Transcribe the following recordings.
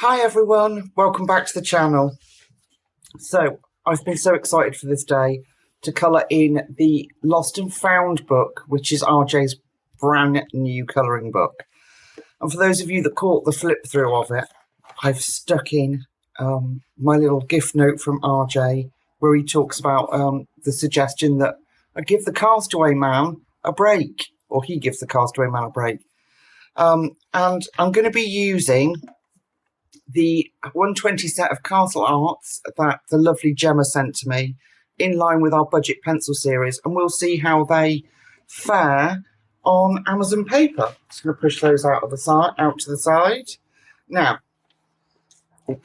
Hi everyone, welcome back to the channel. So I've been so excited for this day to colour in the Lost and Found book, which is RJ's brand new colouring book. And for those of you that caught the flip through of it, I've stuck in my little gift note from RJ where he talks about the suggestion that I give the castaway man a break, or he gives the castaway man a break. And I'm going to be using the 120 set of Castle Arts that the lovely Gemma sent to me, in line with our budget pencil series, and we'll see how they fare on Amazon paper. Just going to push those out to the side. Now,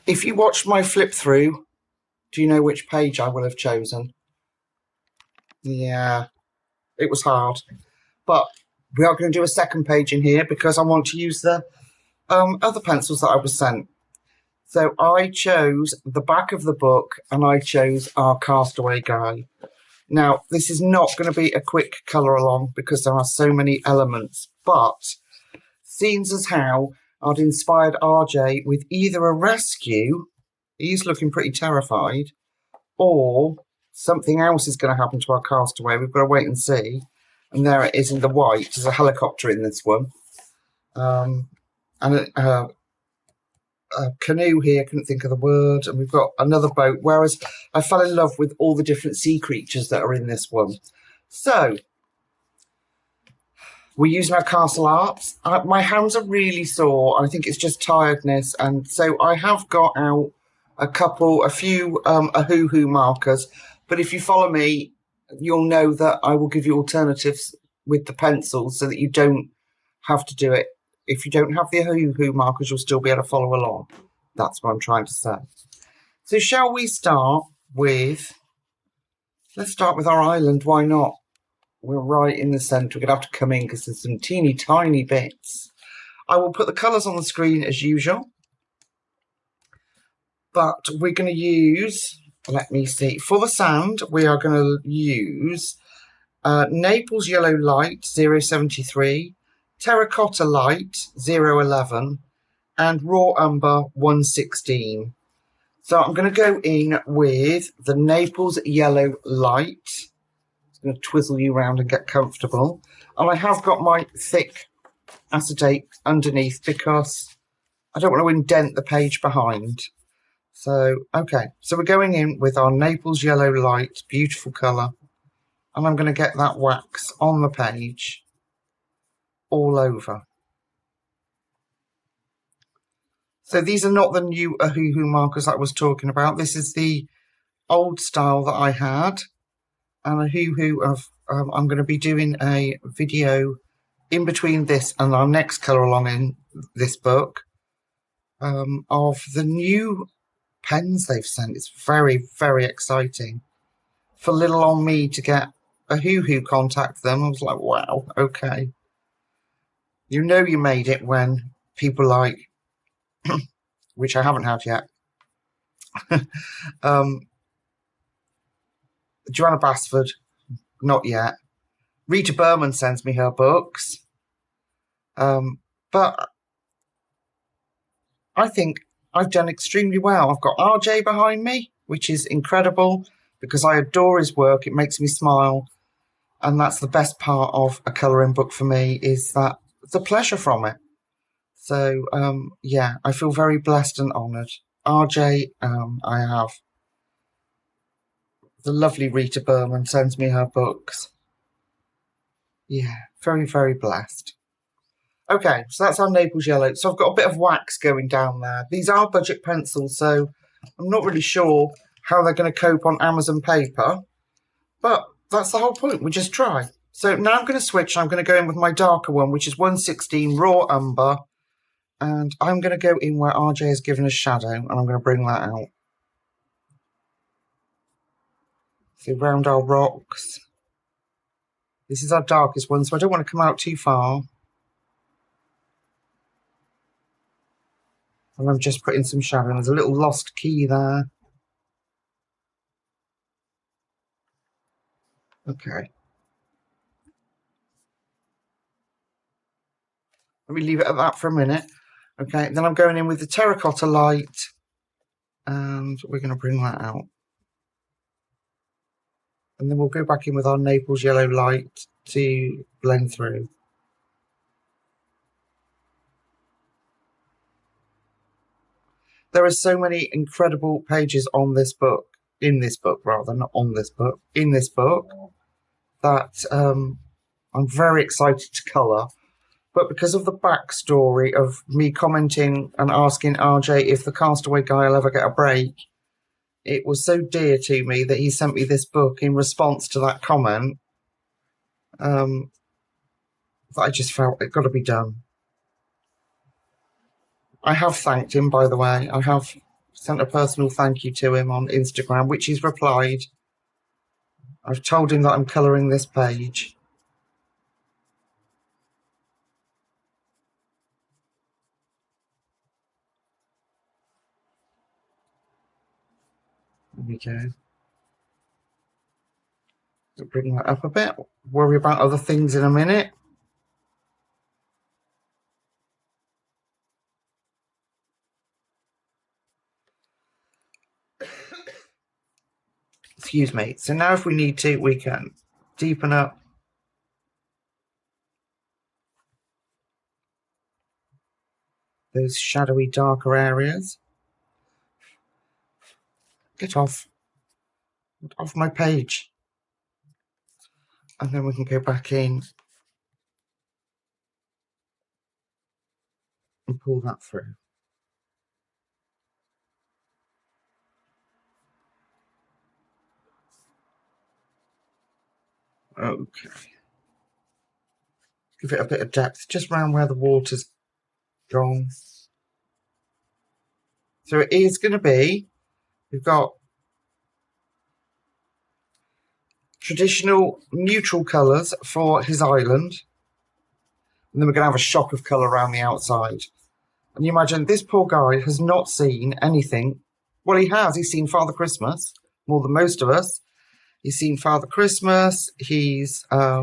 if you watched my flip through, do you know which page I will have chosen? Yeah, it was hard, but we are going to do a second page in here because I want to use the other pencils that I was sent. So I chose the back of the book and I chose our castaway guy. Now, this is not going to be a quick colour along because there are so many elements, but seems as how I'd inspired RJ with either a rescue, he's looking pretty terrified, or something else is going to happen to our castaway. We've got to wait and see. And there it is in the white. There's a helicopter in this one. And a canoe here, couldn't think of the word, and we've got another boat, whereas I fell in love with all the different sea creatures that are in this one. So we're using our Castle Arts. My hands are really sore. I think it's just tiredness, and so I have got out a few Hoo markers, but if you follow me, you'll know that I will give you alternatives with the pencils so that you don't have to do it. If you don't have the Hoo markers, you'll still be able to follow along. That's what I'm trying to say. So shall we start with... Let's start with our island. Why not? We're right in the centre. We're going to have to come in because there's some teeny tiny bits. I will put the colours on the screen as usual. But we're going to use... Let me see. For the sand, we are going to use Naples Yellow Light 073, Terracotta Light 011, and Raw Umber 116. So I'm going to go in with the Naples Yellow Light. I'm going to twizzle you around and get comfortable. And I have got my thick acetate underneath because I don't want to indent the page behind. So, okay. So we're going in with our Naples Yellow Light, beautiful colour. And I'm going to get that wax on the page all over. So these are not the new Hoo markers that I was talking about. This is the old style that I had. And a Hoo of, I'm going to be doing a video in between this and our next colour along in this book of the new pens they've sent. It's very, very exciting. For little on me to get a Hoo contact them, I was like, wow, okay. You know you made it when people like, which I haven't had yet, Joanna Basford, not yet. Rita Berman sends me her books. But I think I've done extremely well. I've got RJ behind me, which is incredible because I adore his work. It makes me smile. And that's the best part of a colouring book for me, is that the pleasure from it. So, yeah, I feel very blessed and honoured. RJ, I have. The lovely Rita Berman sends me her books. Yeah, very, very blessed. Okay, so that's our Naples Yellow. So I've got a bit of wax going down there. These are budget pencils, so I'm not really sure how they're going to cope on Amazon paper. But that's the whole point. We just try. So now I'm going to switch. I'm going to go in with my darker one, which is 116 Raw Umber. And I'm going to go in where RJ has given us shadow, and I'm going to bring that out. So round our rocks. This is our darkest one, so I don't want to come out too far. And I'm just putting some shadow. There's a little lost key there. Okay. Let me leave it at that for a minute. Okay, then I'm going in with the terracotta light, and we're going to bring that out. And then we'll go back in with our Naples yellow light to blend through. There are so many incredible pages on this book, in this book rather, not on this book, in this book, that I'm very excited to colour. But because of the backstory of me commenting and asking RJ if the Castaway guy will ever get a break, it was so dear to me that he sent me this book in response to that comment, that I just felt it got to be done. I have thanked him, by the way. I have sent a personal thank you to him on Instagram, which he's replied. I've told him that I'm colouring this page. There we go. Bring that up a bit. Worry about other things in a minute. Excuse me. So now if we need to, we can deepen up those shadowy, darker areas. Get off. Get off my page. And then we can go back in and pull that through. Okay. Give it a bit of depth, just around where the water's gone. So it is going to be, we've got traditional neutral colours for his island. And then we're going to have a shock of colour around the outside. And you imagine this poor guy has not seen anything. Well, he has. He's seen Father Christmas, more than most of us. He's seen Father Christmas. He's, I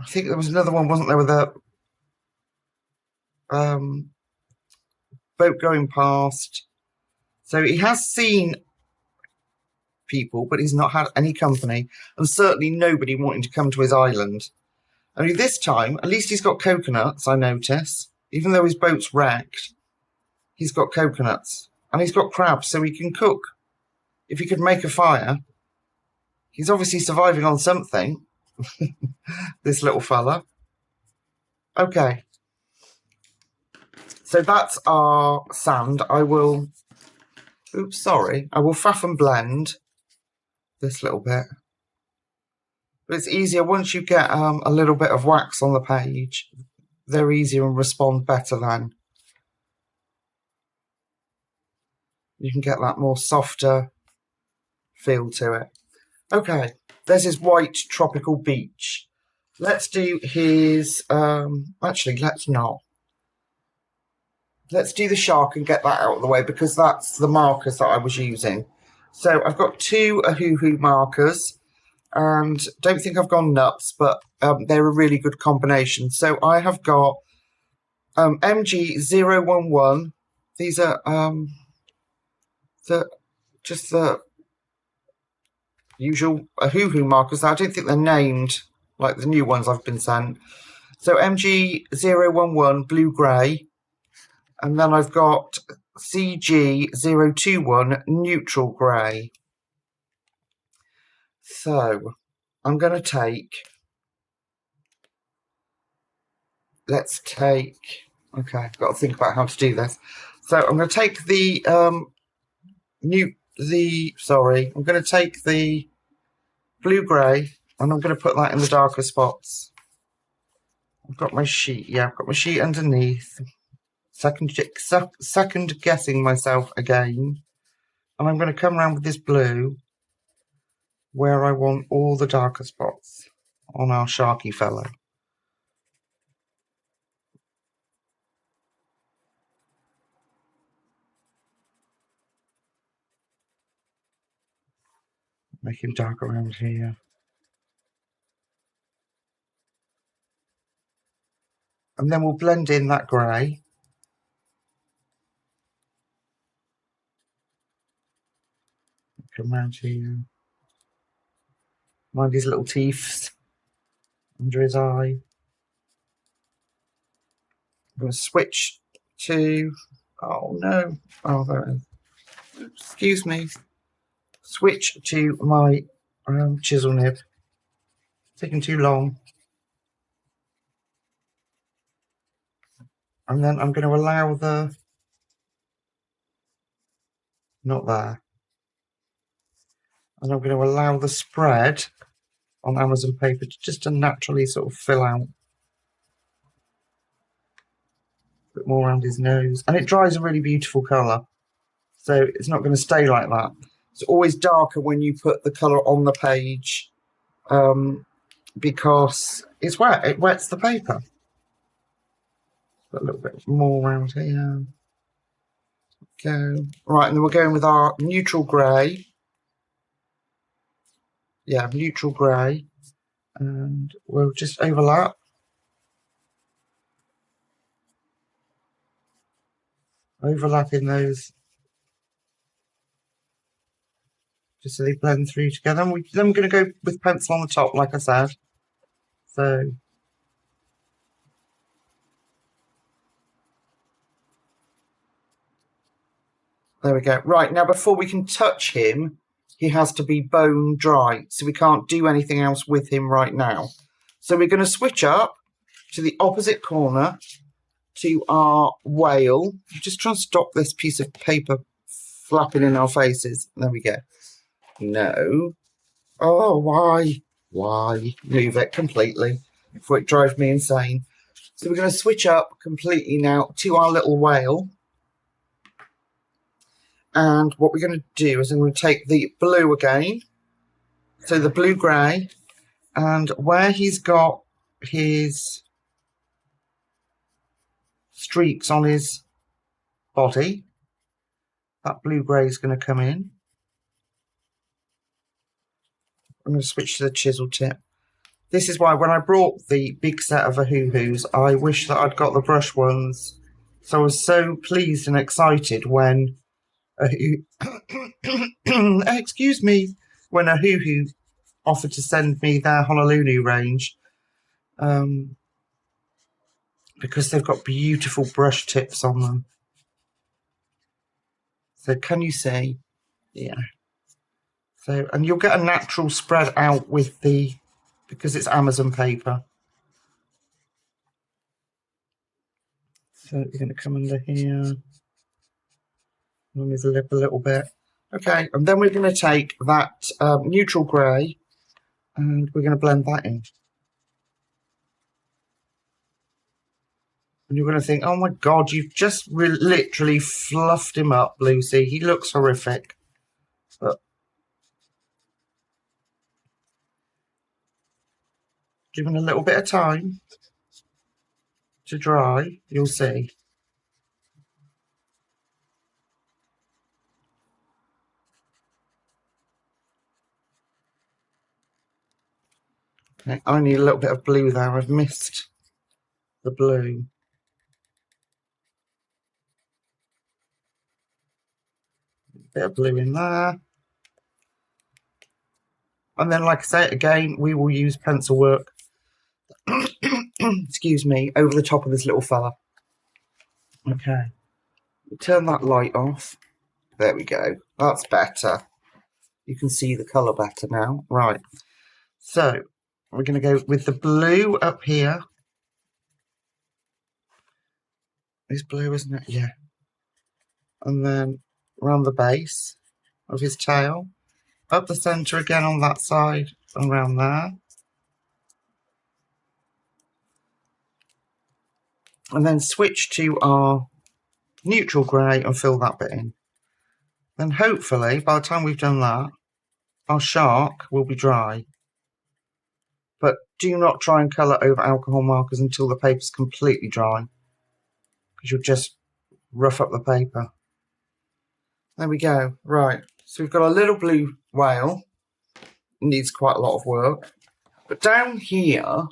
think there was another one, wasn't there, with a boat going past. So he has seen people, but he's not had any company, and certainly nobody wanting to come to his island. Only this time, at least he's got coconuts, I notice. Even though his boat's wrecked, he's got coconuts. And he's got crabs, so he can cook. If he could make a fire, he's obviously surviving on something, this little fella. Okay. So that's our sand. I will faff and blend this little bit. But it's easier once you get a little bit of wax on the page. They're easier and respond better then. You can get that more softer feel to it. Okay, there's his white tropical beach. Let's do his, actually, let's not. Let's do the shark and get that out of the way because that's the markers that I was using. So I've got two Ahuhu markers and don't think I've gone nuts, but they're a really good combination. So I have got MG011. These are just the usual Ahuhu markers. I don't think they're named like the new ones I've been sent. So MG011 blue-grey. And then I've got CG021 neutral grey. So I'm going to take, okay, I've got to think about how to do this. So I'm going to take I'm going to take the blue-grey and I'm going to put that in the darker spots. I've got my sheet, I've got my sheet underneath. Second guessing myself again. And I'm going to come around with this blue where I want all the darker spots on our sharky fellow. Make him dark around here. And then we'll blend in that grey. come round here. Mind his little teeth under his eye. I'm going to switch to, oh no, oh there it is. Excuse me. Switch to my chisel nib. Taking too long. And then I'm going to allow the, not there. And I'm going to allow the spread on Amazon paper just to naturally sort of fill out a bit more around his nose. And it dries a really beautiful colour. So it's not going to stay like that. It's always darker when you put the colour on the page because it's wet. It wets the paper. Put a little bit more around here. Go. Right, and then we're going with our neutral grey. Yeah, neutral grey. And we'll just overlap. Overlapping those just so they blend through together. And then we're going to go with pencil on the top, like I said. So there we go. Right, now before we can touch him, he has to be bone dry. So we can't do anything else with him right now. So we're going to switch up to the opposite corner to our whale. Just try and stop this piece of paper flapping in our faces. There we go. No. Oh, why? Why? Move it completely before it drives me insane. So we're going to switch up completely now to our little whale. And what we're going to do is I'm going to take the blue again. So the blue-grey. And where he's got his streaks on his body, that blue-grey is going to come in. I'm going to switch to the chisel tip. This is why when I brought the big set of Ahoo-Hoos, I wish that I'd got the brush ones. So I was so pleased and excited when excuse me, when Ahoo-Hoo offered to send me their Honolulu range, because they've got beautiful brush tips on them. So can you see? Yeah. So, and you'll get a natural spread out with the, because it's Amazon paper. So you're going to come under here, on his lip a little bit. Okay, and then we're going to take that neutral grey and we're going to blend that in. And you're going to think, oh my God, you've just literally fluffed him up, Lucy. He looks horrific. But given a little bit of time to dry, you'll see. Okay, I need a little bit of blue there. I've missed the blue. Bit of blue in there. And then, like I say, again, we will use pencil work, excuse me, over the top of this little fella. Okay. Turn that light off. There we go. That's better. You can see the colour better now. Right. So, we're going to go with the blue up here. It's blue, isn't it? Yeah. And then around the base of his tail. Up the centre again on that side, and around there. And then switch to our neutral grey and fill that bit in. Then hopefully, by the time we've done that, our shark will be dry. But do not try and colour over alcohol markers until the paper's completely dry, because you'll just rough up the paper. There we go. Right, so we've got a little blue whale. It needs quite a lot of work. But down here,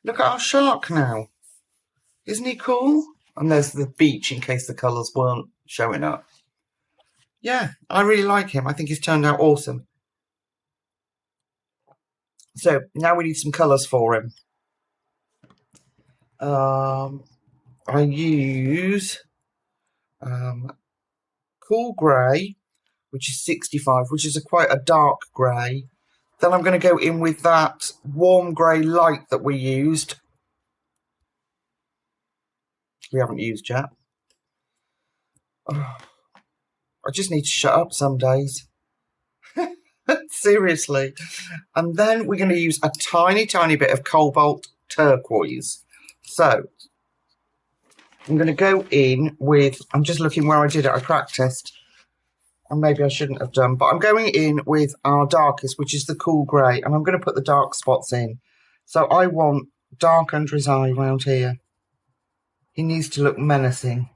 look at our shark now. Isn't he cool? And there's the beach in case the colours weren't showing up. Yeah, I really like him. I think he's turned out awesome. So now we need some colours for him. I use cool grey, which is 65, which is quite a dark grey. Then I'm going to go in with that warm grey light that we used. We haven't used yet. Oh, I just need to shut up some days. Seriously. And then we're going to use a tiny, tiny bit of cobalt turquoise. So I'm going to go in with, I'm just looking where I did it, I practiced. And maybe I shouldn't have done, but I'm going in with our darkest, which is the cool grey, and I'm going to put the dark spots in. So I want dark under his eye around here. He needs to look menacing.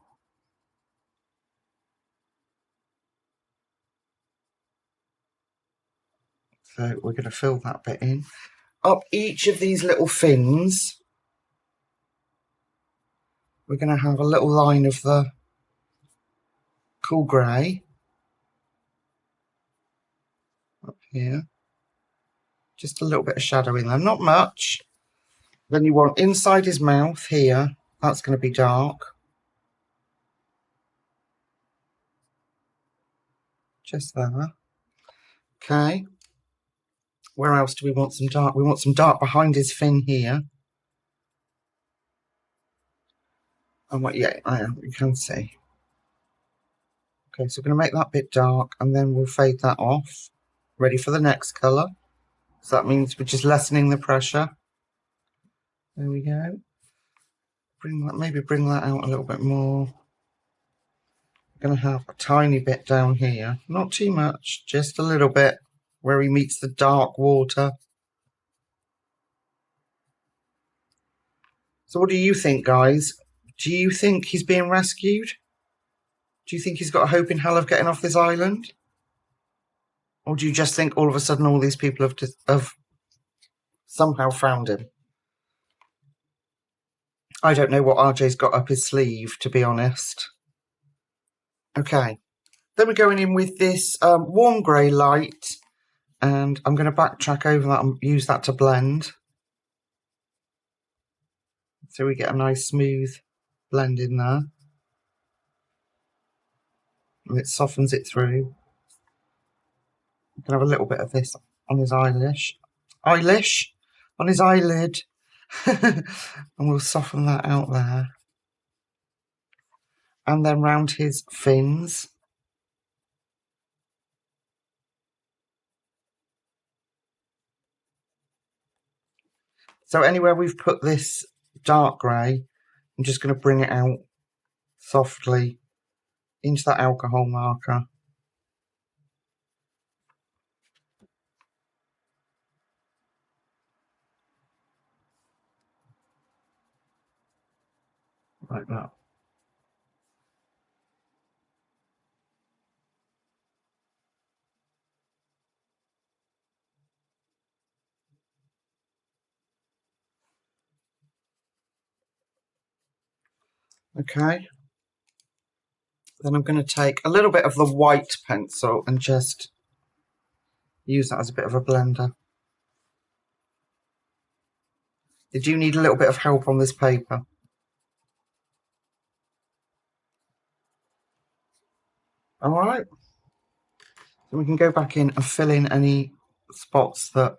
So we're going to fill that bit in. Up each of these little fins, we're going to have a little line of the cool grey. Up here. Just a little bit of shadow in there, not much. Then you want inside his mouth here, that's going to be dark. Just there. Okay. Where else do we want some dark? We want some dark behind his fin here. And what? Yeah, you can see. Okay, so we're going to make that bit dark, and then we'll fade that off. Ready for the next colour. So that means we're just lessening the pressure. There we go. Bring that, maybe bring that out a little bit more. We're going to have a tiny bit down here. Not too much, just a little bit where he meets the dark water. So what do you think, guys? Do you think he's being rescued? Do you think he's got a hope in hell of getting off this island? Or do you just think all of a sudden all these people have somehow found him? I don't know what RJ's got up his sleeve, to be honest. Okay. Then we're going in with this warm grey light. And I'm going to backtrack over that and use that to blend. So we get a nice smooth blend in there. And it softens it through. We can have a little bit of this on his eyelash. On his eyelid. And we'll soften that out there. And then round his fins. So anywhere we've put this dark grey, I'm just going to bring it out softly into that alcohol marker. Like that. Okay. Then I'm going to take a little bit of the white pencil and just use that as a bit of a blender. You do need a little bit of help on this paper. Alright. So we can go back in and fill in any spots that...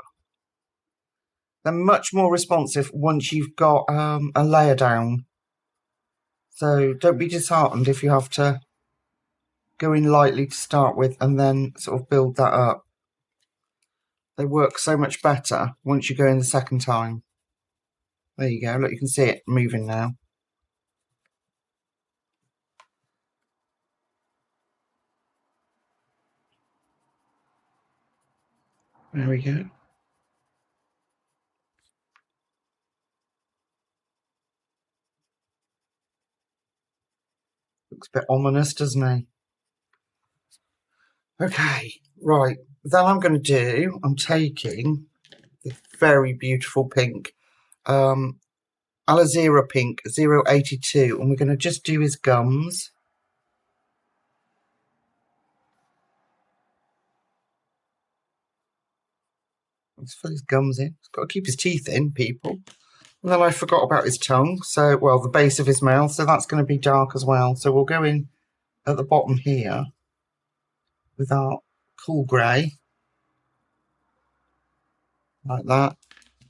They're much more responsive once you've got a layer down. So don't be disheartened if you have to go in lightly to start with and then sort of build that up. They work so much better once you go in the second time. There you go. Look, you can see it moving now. There we go. Looks a bit ominous, doesn't he? Okay, right. Then I'm going to do, I'm taking this very beautiful pink, Alizera pink 082, and we're going to just do his gums. Let's fill his gums in. He's got to keep his teeth in, people. And then I forgot about his tongue. So, well, the base of his mouth. So that's going to be dark as well. So we'll go in at the bottom here with our cool grey. Like that.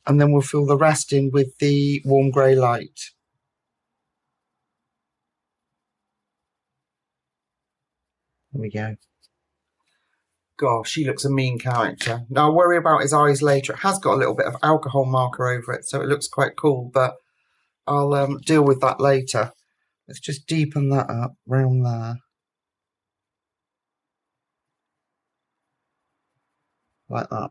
And then we'll fill the rest in with the warm grey light. There we go. Gosh, he looks a mean character. Now, I'll worry about his eyes later. It has got a little bit of alcohol marker over it, so it looks quite cool, but I'll deal with that later. Let's just deepen that up round there. Like that.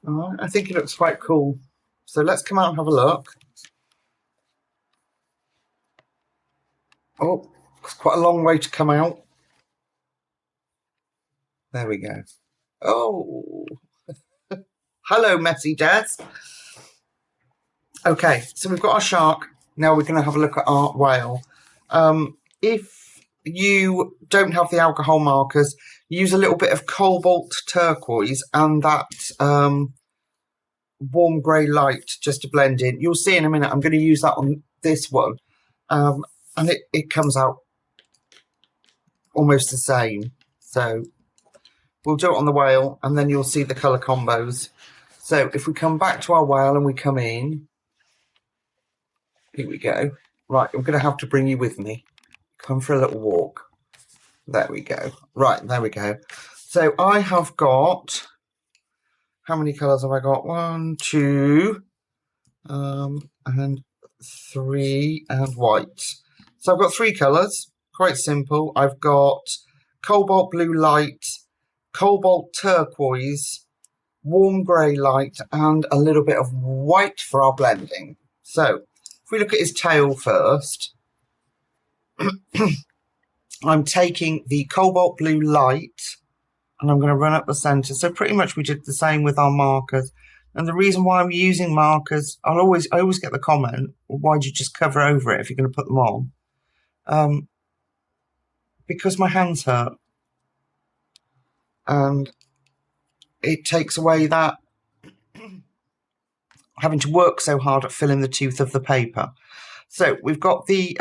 All right, I think it looks quite cool. So let's come out and have a look. Oh, it's quite a long way to come out. There we go. Oh, hello, messy death. Okay, so we've got our shark. Now we're going to have a look at our whale. If you don't have the alcohol markers, use a little bit of cobalt turquoise and that warm grey light just to blend in. You'll see in a minute. I'm going to use that on this one. And it comes out almost the same. So we'll do it on the whale and then you'll see the colour combos. So if we come back to our whale and we come in, here we go. Right, I'm going to have to bring you with me. Come for a little walk. There we go. Right, there we go. So I have got, how many colours have I got? 1, 2, and 3, and white. So I've got 3 colours, quite simple. I've got cobalt blue light, cobalt turquoise, warm grey light, and a little bit of white for our blending. So if we look at his tail first, I'm taking the cobalt blue light and I'm going to run up the centre. So pretty much we did the same with our markers. And the reason why I'm using markers, I always get the comment, well, why'd you just cover over it if you're going to put them on? Because my hands hurt. And it takes away that having to work so hard at filling the tooth of the paper. So we've got the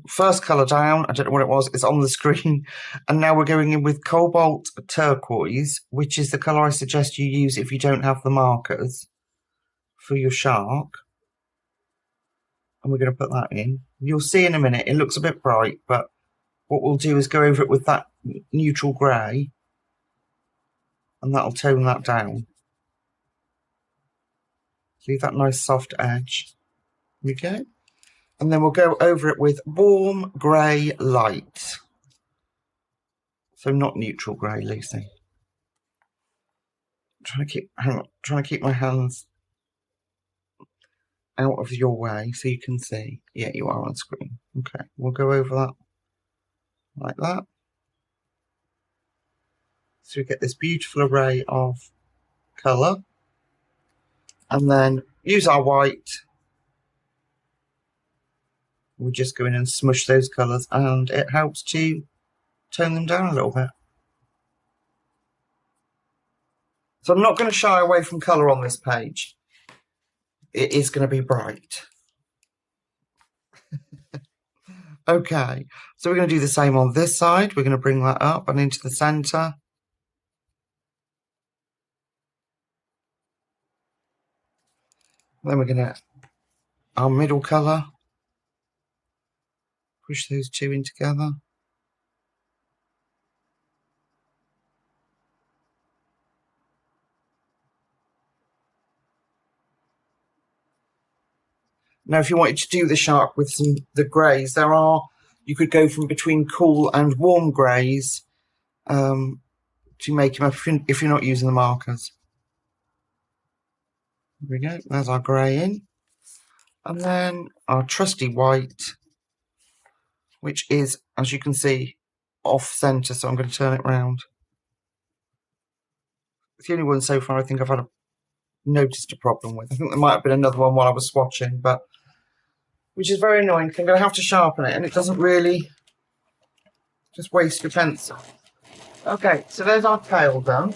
first colour down. I don't know what it was. It's on the screen. And now we're going in with cobalt turquoise, which is the colour I suggest you use if you don't have the markers for your shark. And we're going to put that in. You'll see in a minute, it looks a bit bright, but what we'll do is go over it with that neutral grey. And that'll tone that down. Leave that nice soft edge. There we go. And then we'll go over it with warm grey light. So not neutral grey, Lucy. Trying to keep my hands out of your way so you can see. Yeah, you are on screen. Okay, we'll go over that like that. So we get this beautiful array of colour. And then use our white. We'll just go in and smush those colours and it helps to tone them down a little bit. So I'm not going to shy away from colour on this page. It is going to be bright. Okay, so we're going to do the same on this side. We're going to bring that up and into the centre. Then we're going to, our middle colour, push those two in together. Now, if you wanted to do the shark with the greys, you could go from between cool and warm greys to make him up if you're not using the markers. There we go, there's our grey in. And then our trusty white, which is, as you can see, off centre, so I'm going to turn it round. It's the only one so far I think I've noticed a problem with. I think there might have been another one while I was swatching, but which is very annoying because I'm going to have to sharpen it and it doesn't really, just waste your pencil. Okay, so there's our tail done.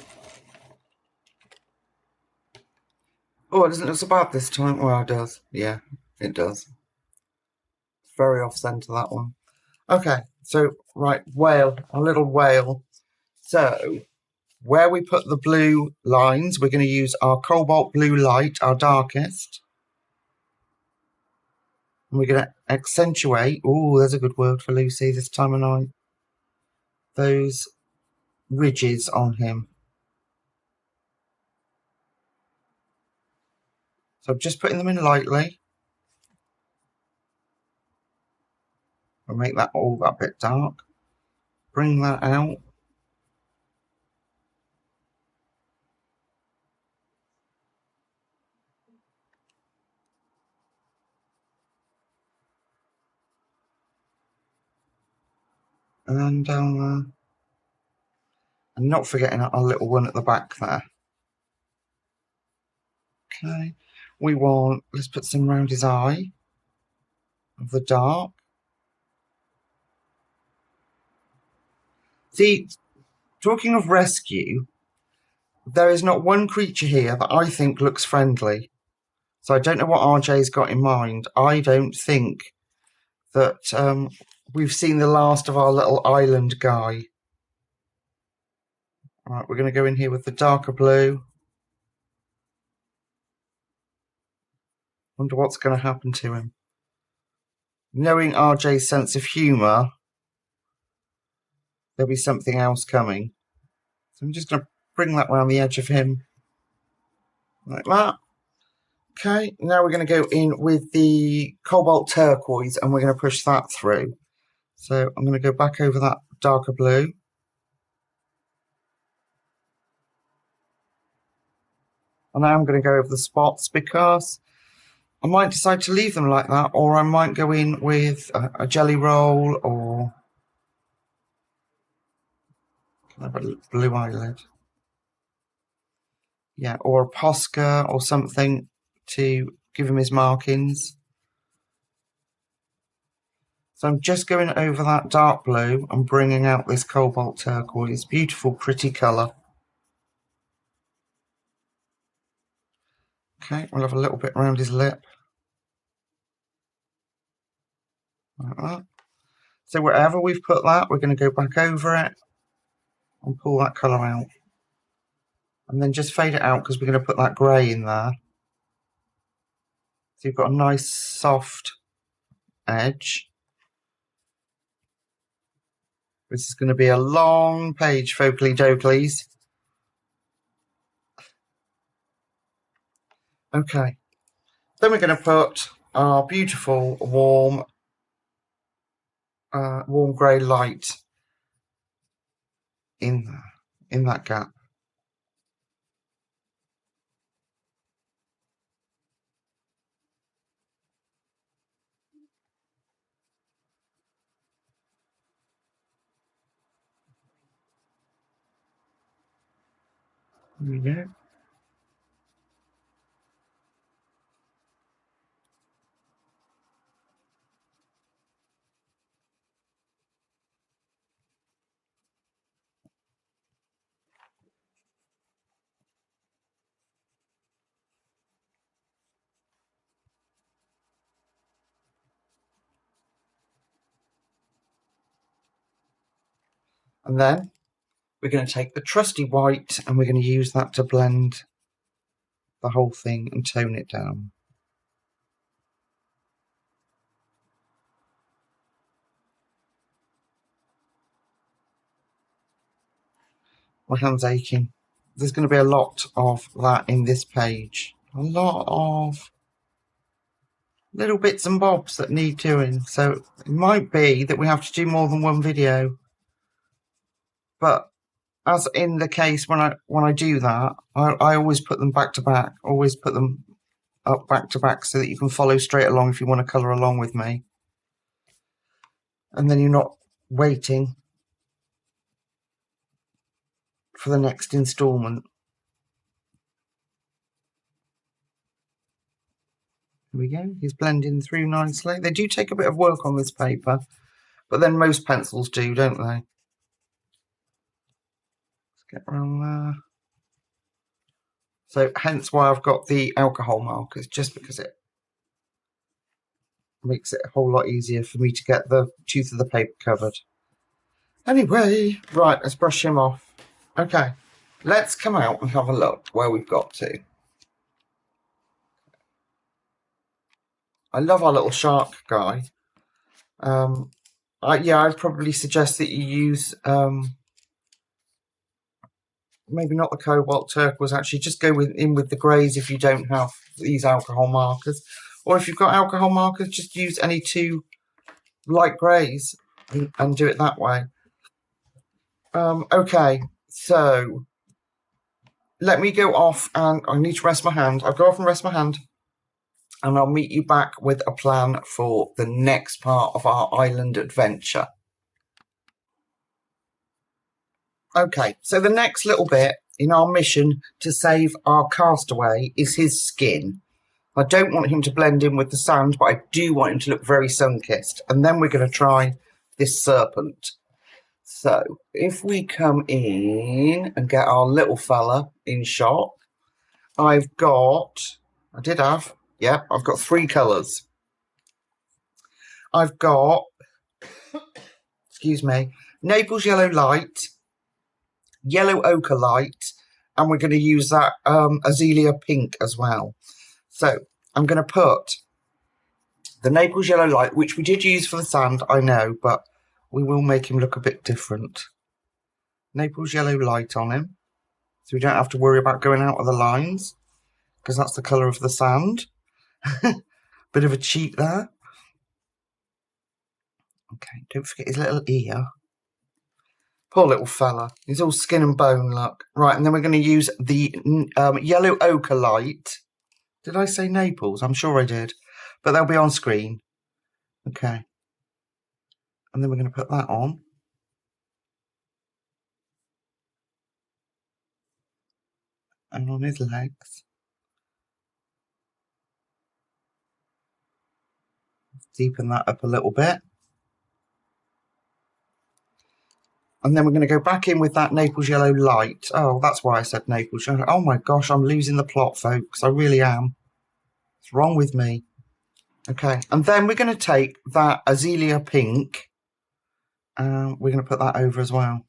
Oh, it doesn't look so bad this time. Well, it does. Yeah, it does. Very off-centre, that one. Okay, so, right, whale, a little whale. So, where we put the blue lines, we're going to use our cobalt blue light, our darkest. And we're going to accentuate, oh, there's a good word for Lucy this time of night, those ridges on him. So I'm just putting them in lightly. I'll make that all that bit dark. Bring that out. And then down there. And not forgetting our little one at the back there. Okay. We want, let's put some around his eye of the dark. See, talking of rescue, there is not one creature here that I think looks friendly. So I don't know what RJ's got in mind. I don't think that we've seen the last of our little island guy. All right, we're going to go in here with the darker blue. Wonder what's going to happen to him. Knowing RJ's sense of humour, there'll be something else coming. So I'm just going to bring that around the edge of him. Like that. Okay, now we're going to go in with the cobalt turquoise and we're going to push that through. So I'm going to go back over that darker blue. And now I'm going to go over the spots because I might decide to leave them like that, or I might go in with a jelly roll or a blue eyelid. Yeah, or a Posca or something to give him his markings. So I'm just going over that dark blue and bringing out this cobalt turquoise. Beautiful, pretty colour. Okay, we'll have a little bit around his lip. Like that. So wherever we've put that, we're going to go back over it and pull that colour out. And then just fade it out because we're going to put that grey in there. So you've got a nice soft edge. This is going to be a long page, folkly dokleys. Okay. Then we're going to put our beautiful warm grey light in there, in that gap. There we go. And then we're going to take the trusty white and we're going to use that to blend the whole thing and tone it down. My hand's aching. There's going to be a lot of that in this page. A lot of little bits and bobs that need doing. So it might be that we have to do more than one video. But as in the case when I do that, I always put them back to back. Always put them up back to back so that you can follow straight along if you want to colour along with me. And then you're not waiting for the next instalment. Here we go. He's blending through nicely. They do take a bit of work on this paper, but then most pencils do, don't they? Let's get around there. So hence why I've got the alcohol markers, just because it makes it a whole lot easier for me to get the tooth of the paper covered. Anyway, right, let's brush him off. Okay, let's come out and have a look where we've got to. I love our little shark guy. Yeah, I'd probably suggest that you use maybe not the cobalt turquoise, actually just go in with the greys if you don't have these alcohol markers, or if you've got alcohol markers, just use any two light greys and do it that way. Okay, so let me go off, and I need to rest my hand. I'll go off and rest my hand, and I'll meet you back with a plan for the next part of our island adventure. Okay, so the next little bit in our mission to save our castaway is his skin. I don't want him to blend in with the sand, but I do want him to look very sun-kissed. And then we're going to try this serpent. So if we come in and get our little fella in shot, I've got 3 colours. I've got, excuse me, Naples Yellow Light, Yellow Ochre Light, and we're going to use that Azalea Pink as well. So I'm going to put the Naples Yellow Light, which we did use for the sand, I know, but we will make him look a bit different. Naples Yellow Light on him, so we don't have to worry about going out of the lines, because that's the colour of the sand. Bit of a cheat there. Okay, don't forget his little ear. Poor little fella. He's all skin and bone, look. Right, and then we're going to use the Yellow Ochre Light. Did I say Naples? I'm sure I did. But they'll be on screen. Okay. And then we're going to put that on. And on his legs. Deepen that up a little bit. And then we're going to go back in with that Naples Yellow Light. Oh, that's why I said Naples Yellow. Oh my gosh, I'm losing the plot, folks. I really am. What's wrong with me? Okay, and then we're going to take that Azalea Pink. We're going to put that over as well.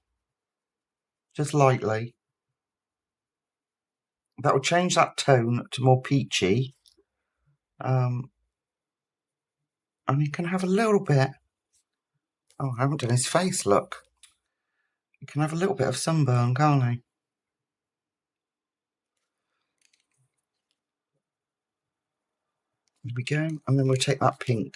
Just lightly. That will change that tone to more peachy. And you can have a little bit. Oh, I haven't done his face, look. You can have a little bit of sunburn, can't he? There we go. And then we'll take that pink.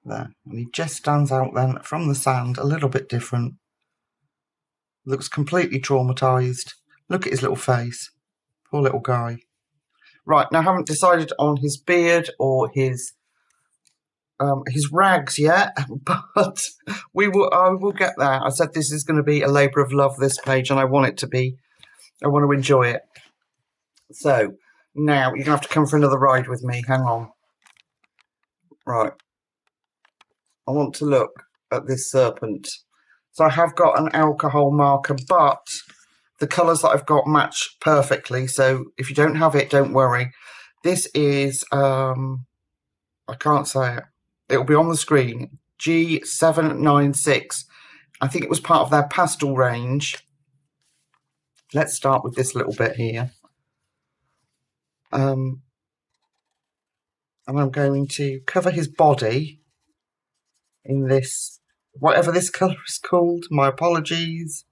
There. And he just stands out then from the sand, a little bit different. Looks completely traumatised. Look at his little face. Poor little guy. Right, now I haven't decided on his beard or his rags yet, but I will get there. I said this is going to be a labour of love, this page, and I want it to be. I want to enjoy it. So now you're going to have to come for another ride with me. Hang on. Right. I want to look at this serpent. So I have got an alcohol marker, but the colours that I've got match perfectly. So if you don't have it, don't worry. This is, I can't say it. It'll be on the screen. G796. I think it was part of their pastel range. Let's start with this little bit here. And I'm going to cover his body in this, whatever this colour is called. My apologies.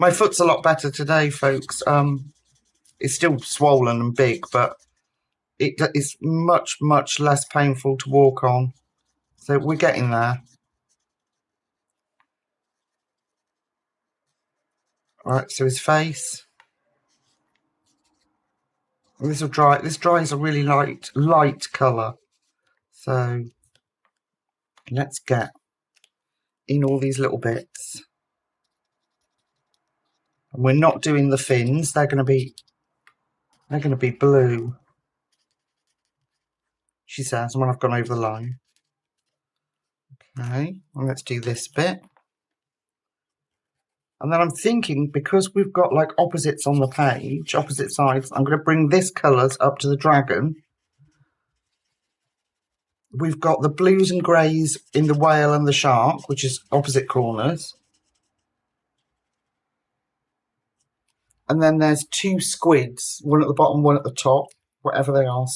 My foot's a lot better today, folks. It's still swollen and big, but it is much, much less painful to walk on. So we're getting there. Right, so his face. And this will dry. This dries a really light colour. So let's get in all these little bits. And we're not doing the fins. They're going to be blue. she says, when I've gone over the line. Okay, and let's do this bit. And then I'm thinking, because we've got like opposites on the page, opposite sides, I'm going to bring this colours up to the dragon. We've got the blues and greys in the whale and the shark, which is opposite corners. And then there's two squids, one at the bottom, one at the top, whatever they are.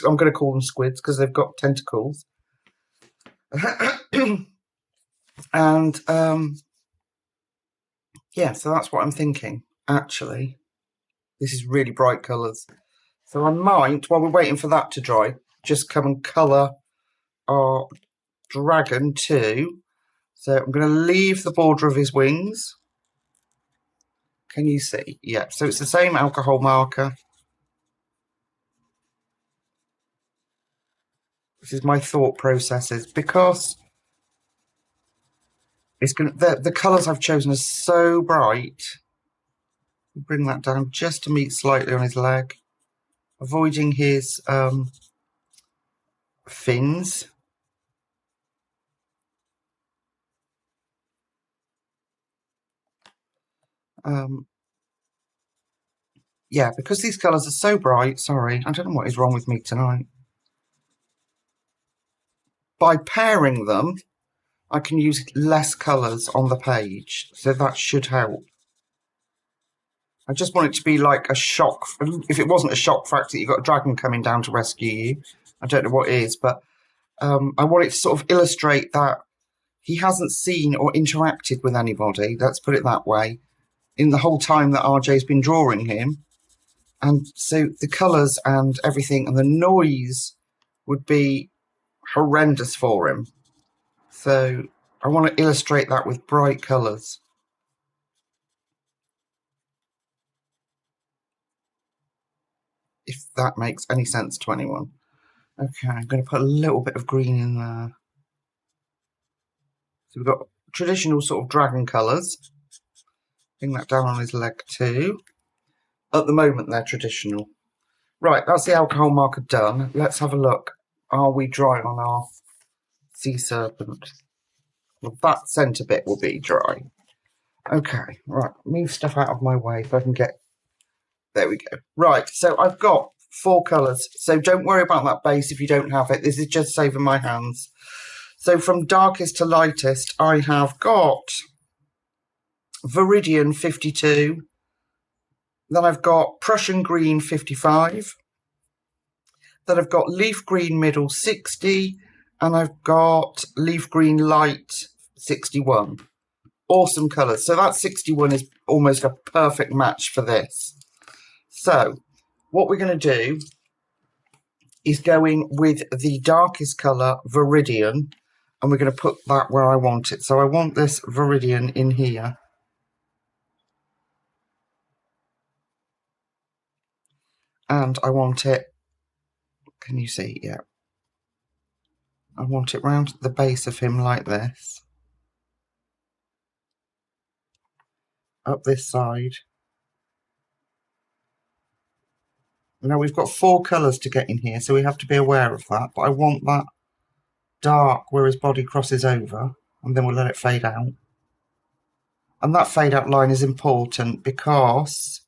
I'm going to call them squids because they've got tentacles. And yeah, so that's what I'm thinking, actually. This is really bright colours. So I might, while we're waiting for that to dry, just come and colour our dragon too. So I'm going to leave the border of his wings. Can you see? Yeah, so it's the same alcohol marker. This is my thought processes, because it's going to, the colours I've chosen are so bright. Bring that down just to meet slightly on his leg, avoiding his fins. Yeah, because these colours are so bright. Sorry, I don't know what is wrong with me tonight. By pairing them, I can use less colours on the page, so that should help. I just want it to be like a shock. If it wasn't a shock factor that you've got a dragon coming down to rescue you, I don't know what is, but I want it to sort of illustrate that he hasn't seen or interacted with anybody, let's put it that way, in the whole time that RJ's been drawing him. And so the colours and everything and the noise would be horrendous for him. So I want to illustrate that with bright colours. If that makes any sense to anyone. Okay, I'm going to put a little bit of green in there. So we've got traditional sort of dragon colours. Bring that down on his leg too. At the moment, they're traditional. Right, that's the alcohol marker done. Let's have a look. Are we dry on our sea serpent? Well, that centre bit will be dry. Okay, right, move stuff out of my way so I can get... There we go. Right, so I've got 4 colours. So don't worry about that base if you don't have it. This is just saving my hands. So from darkest to lightest, I have got Viridian 52. Then I've got Prussian Green 55. Then I've got Leaf Green Middle 60. And I've got Leaf Green Light 61. Awesome colours. So that 61 is almost a perfect match for this. So what we're going to do is going with the darkest colour, Viridian, and we're going to put that where I want it. So I want this Viridian in here. And I want it, can you see? Yeah. I want it round the base of him like this. Up this side. Now we've got 4 colours to get in here, so we have to be aware of that. But I want that dark where his body crosses over, and then we'll let it fade out. And that fade out line is important because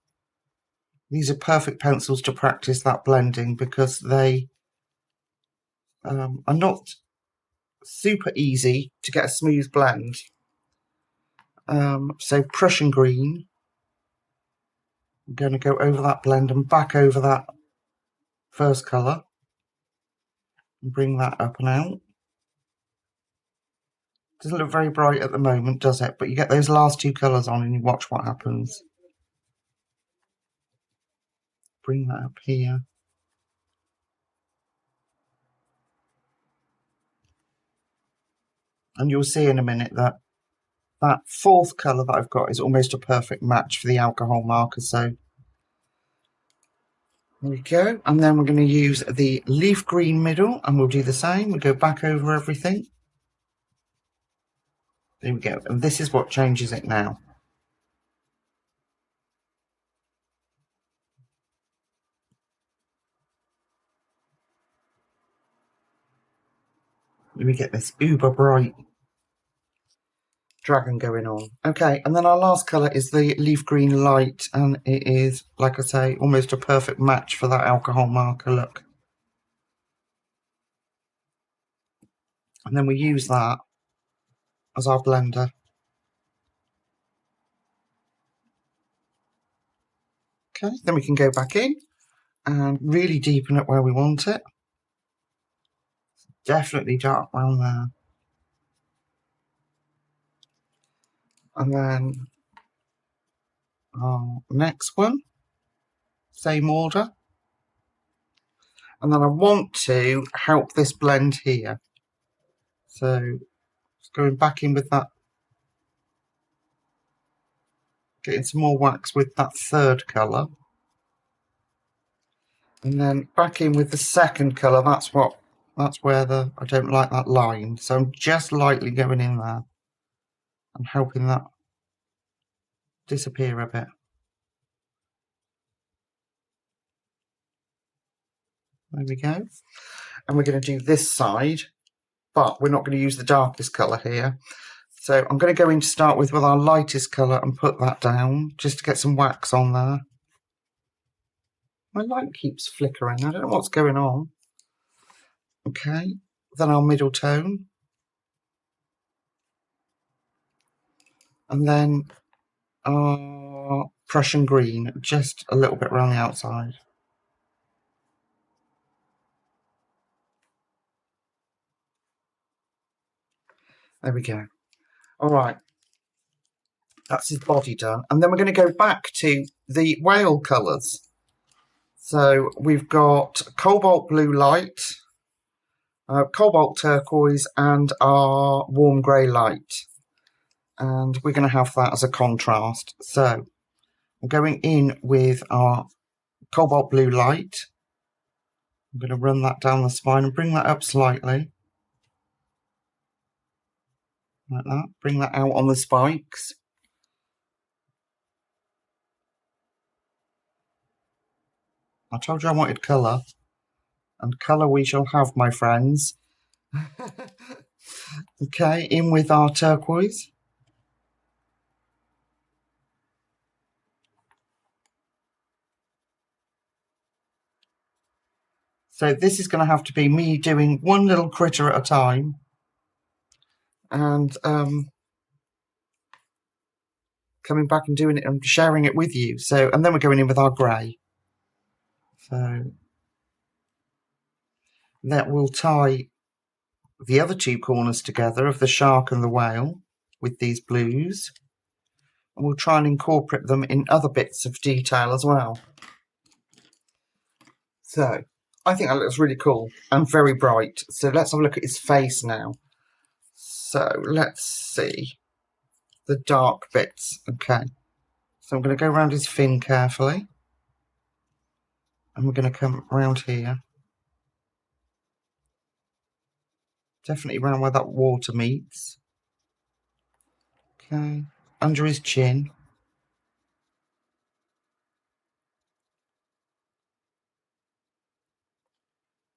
these are perfect pencils to practice that blending, because they are not super easy to get a smooth blend. So Prussian Green, I'm going to go over that blend and back over that first colour and bring that up and out. Doesn't look very bright at the moment, does it? But you get those last 2 colours on and you watch what happens. Bring that up here. And you'll see in a minute that that 4th colour that I've got is almost a perfect match for the alcohol marker. So there we go. And then we're going to use the leaf green middle, and we'll do the same. We'll go back over everything. There we go. And this is what changes it now. We get this uber bright dragon going on. Okay, and then our last colour is the leaf green light, and it is, like I say, almost a perfect match for that alcohol marker look. And then we use that as our blender. Okay, then we can go back in and really deepen it where we want it. Definitely dark round there. And then our next one, same order. And then I want to help this blend here. So just going back in with that, getting some more wax with that third colour. And then back in with the second colour. That's where I don't like that line. So I'm just lightly going in there and helping that disappear a bit. There we go. And we're going to do this side, but we're not going to use the darkest colour here. So I'm going to go in to start with our lightest colour and put that down just to get some wax on there. My light keeps flickering. I don't know what's going on. Okay, then our middle tone. And then our Prussian green, just a little bit around the outside. There we go. All right, that's his body done. And then we're going to go back to the whale colours. So we've got cobalt blue light, cobalt turquoise, and our warm grey light. And we're going to have that as a contrast. So I'm going in with our cobalt blue light. I'm going to run that down the spine and bring that up slightly. Like that. Bring that out on the spikes. I told you I wanted colour. And colour we shall have, my friends. Okay, in with our turquoise. So this is going to have to be me doing one little critter at a time. And coming back and doing it and sharing it with you. So, and then we're going in with our grey. So that will tie the other two corners together of the shark and the whale with these blues. And we'll try and incorporate them in other bits of detail as well. So I think that looks really cool and very bright. So let's have a look at his face now. So let's see the dark bits. Okay. So I'm going to go around his fin carefully. And we're going to come around here. Definitely around where that water meets. Okay. Under his chin.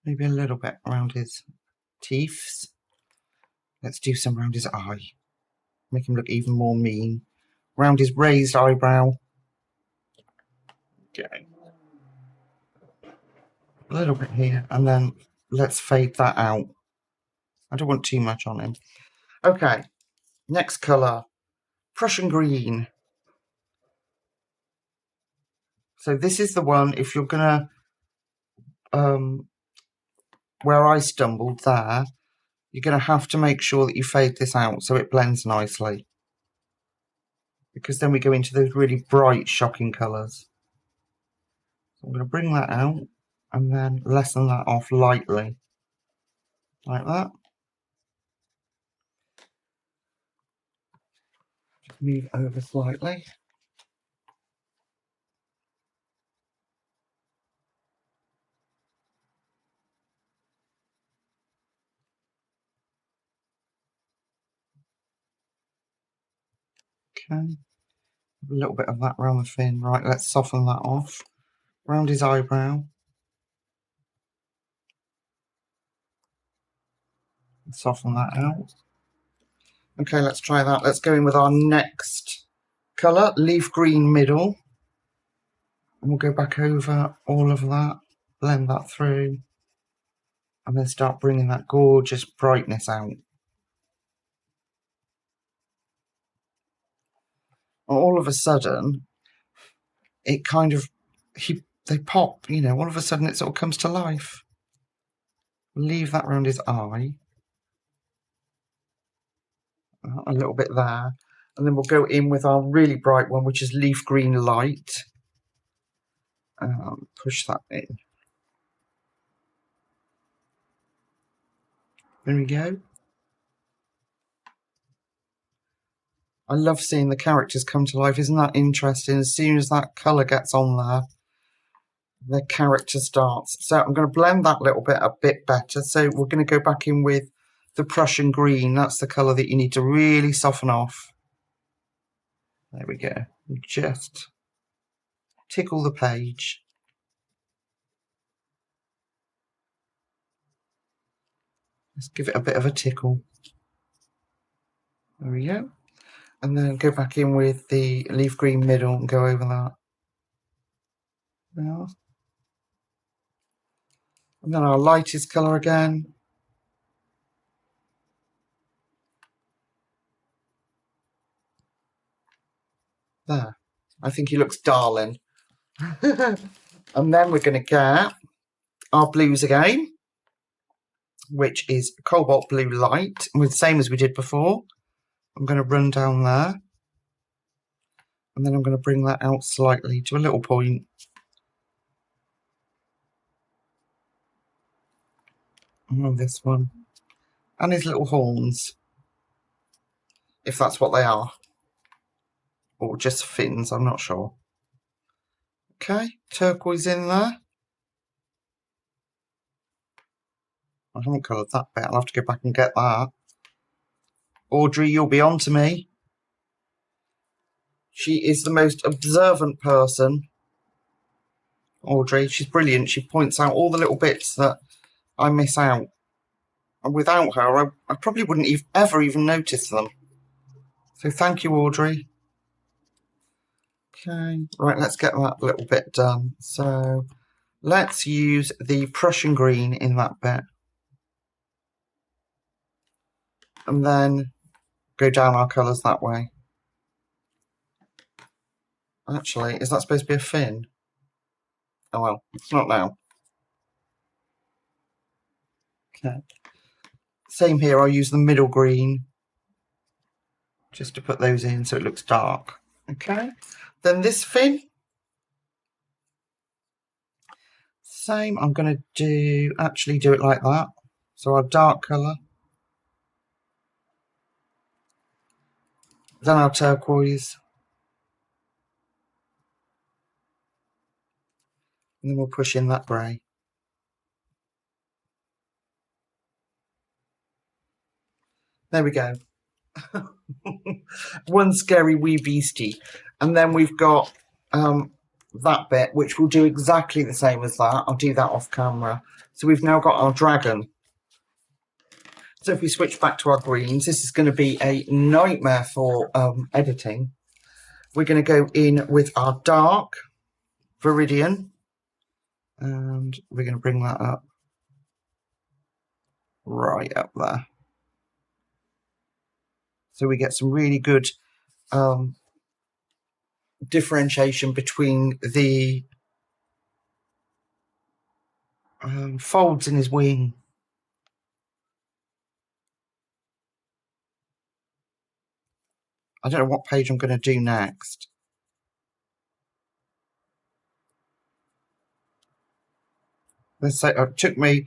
Maybe a little bit around his teeth. Let's do some around his eye. Make him look even more mean. Around his raised eyebrow. Okay. A little bit here. And then let's fade that out. I don't want too much on him. Okay. Next colour. Prussian green. So this is the one, if you're going to... where I stumbled there, you're going to have to make sure that you fade this out so it blends nicely. Because then we go into those really bright, shocking colours. So I'm going to bring that out and then lessen that off lightly. Like that. Just move over slightly. Okay. A little bit of that around the fin. Right, let's soften that off. Around his eyebrow. Soften that out. Okay, let's try that. Let's go in with our next colour, leaf green middle. And we'll go back over all of that, blend that through, and then start bringing that gorgeous brightness out. All of a sudden, it kind of, they pop, you know, all of a sudden it sort of comes to life. Leave that around his eye. A little bit there. And then we'll go in with our really bright one, which is leaf green light. Push that in. There we go. I love seeing the characters come to life. Isn't that interesting? As soon as that colour gets on there, the character starts. So I'm going to blend that a bit better. So we're going to go back in with the Prussian green. That's the colour that you need to really soften off. There we go. Just tickle the page. Let's give it a bit of a tickle. There we go. And then go back in with the leaf green middle and go over that. There. And then our lightest colour again. There. I think he looks darling. And then we're going to get our blues again, which is cobalt blue light, with the same as we did before. I'm going to run down there. And then I'm going to bring that out slightly to a little point. Oh, this one. And his little horns. If that's what they are. Or just fins, I'm not sure. Okay, turquoise in there. I haven't coloured that bit. I'll have to go back and get that. Audrey, you'll be on to me. She is the most observant person. Audrey, she's brilliant. She points out all the little bits that I miss out. And without her, I probably wouldn't ever even notice them. So thank you, Audrey. Okay, right, let's get that little bit done. So let's use the Prussian green in that bit. And then go down our colours that way. Actually, is that supposed to be a fin? Oh well, it's not now. Okay. Same here, I'll use the middle green just to put those in so it looks dark. Okay. Then this fin. Same, I'm going to actually do it like that. So our dark colour. Then our turquoise. And then we'll push in that grey. There we go. One scary wee beastie. And then we've got that bit, which will do exactly the same as that. I'll do that off camera. So we've now got our dragon. So if we switch back to our greens, this is going to be a nightmare for editing. We're going to go in with our dark Viridian. And we're going to bring that up right up there. So we get some really good differentiation between the folds in his wing. I don't know what page I'm going to do next. Let's say it took me.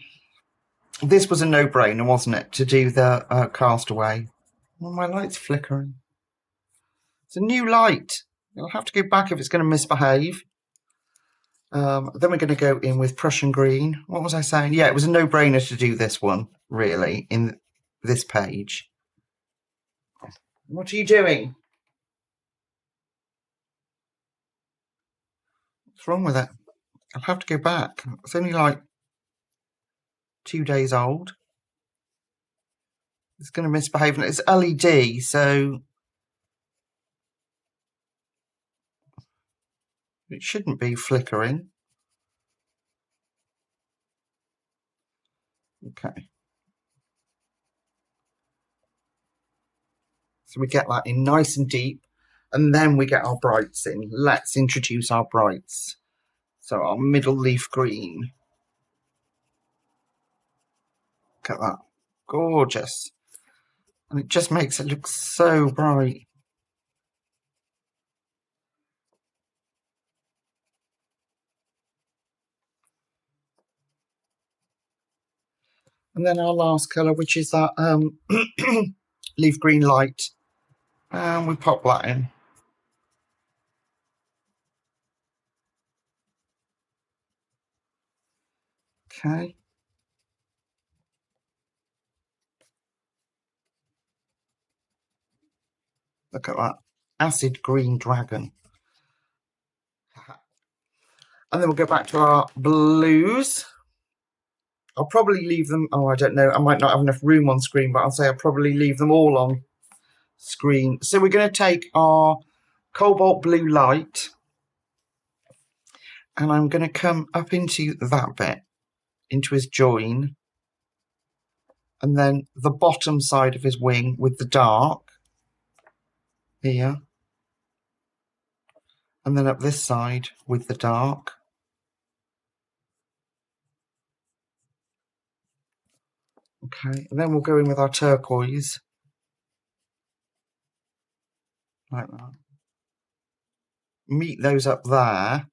This was a no-brainer, wasn't it, to do the castaway? Well, my light's flickering. It's a new light. You'll have to go back if it's going to misbehave. Then we're going to go in with Prussian green. What was I saying? Yeah, it was a no-brainer to do this one, really, in this page. What are you doing? What's wrong with it? I'll have to go back. It's only like 2 days old. It's going to misbehave, and it's LED, so it shouldn't be flickering. Okay. So we get that in nice and deep, and then we get our brights in. Let's introduce our brights. So our middle leaf green. Look at that. Gorgeous. And it just makes it look so bright. And then our last colour, which is that leaf green light. And we pop that in. Okay. Look at that. Acid green dragon. And then we'll go back to our blues. I'll probably leave them, oh, I don't know, I might not have enough room on screen, but I'll say I'll probably leave them all on screen. So we're going to take our cobalt blue light, and I'm going to come up into that bit, into his join, and then the bottom side of his wing with the dark here, and then up this side with the dark. Okay, and then we'll go in with our turquoise, like that. Meet those up there.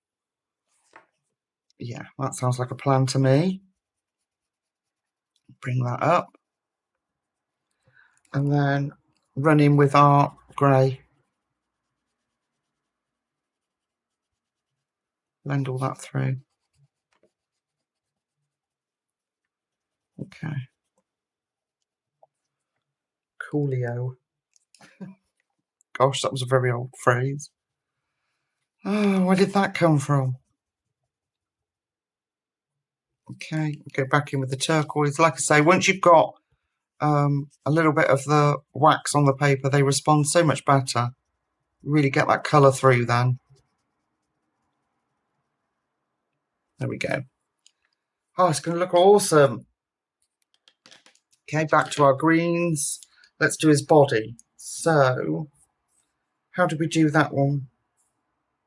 Yeah, that sounds like a plan to me. Bring that up. And then run in with our grey. Blend all that through. Okay. Coolio. Gosh, that was a very old phrase. Oh, where did that come from? Okay, go back in with the turquoise. Like I say, once you've got a little bit of the wax on the paper, they respond so much better. Really get that colour through then. There we go. Oh, it's going to look awesome. Okay, back to our greens. Let's do his body. So, how do we do that one?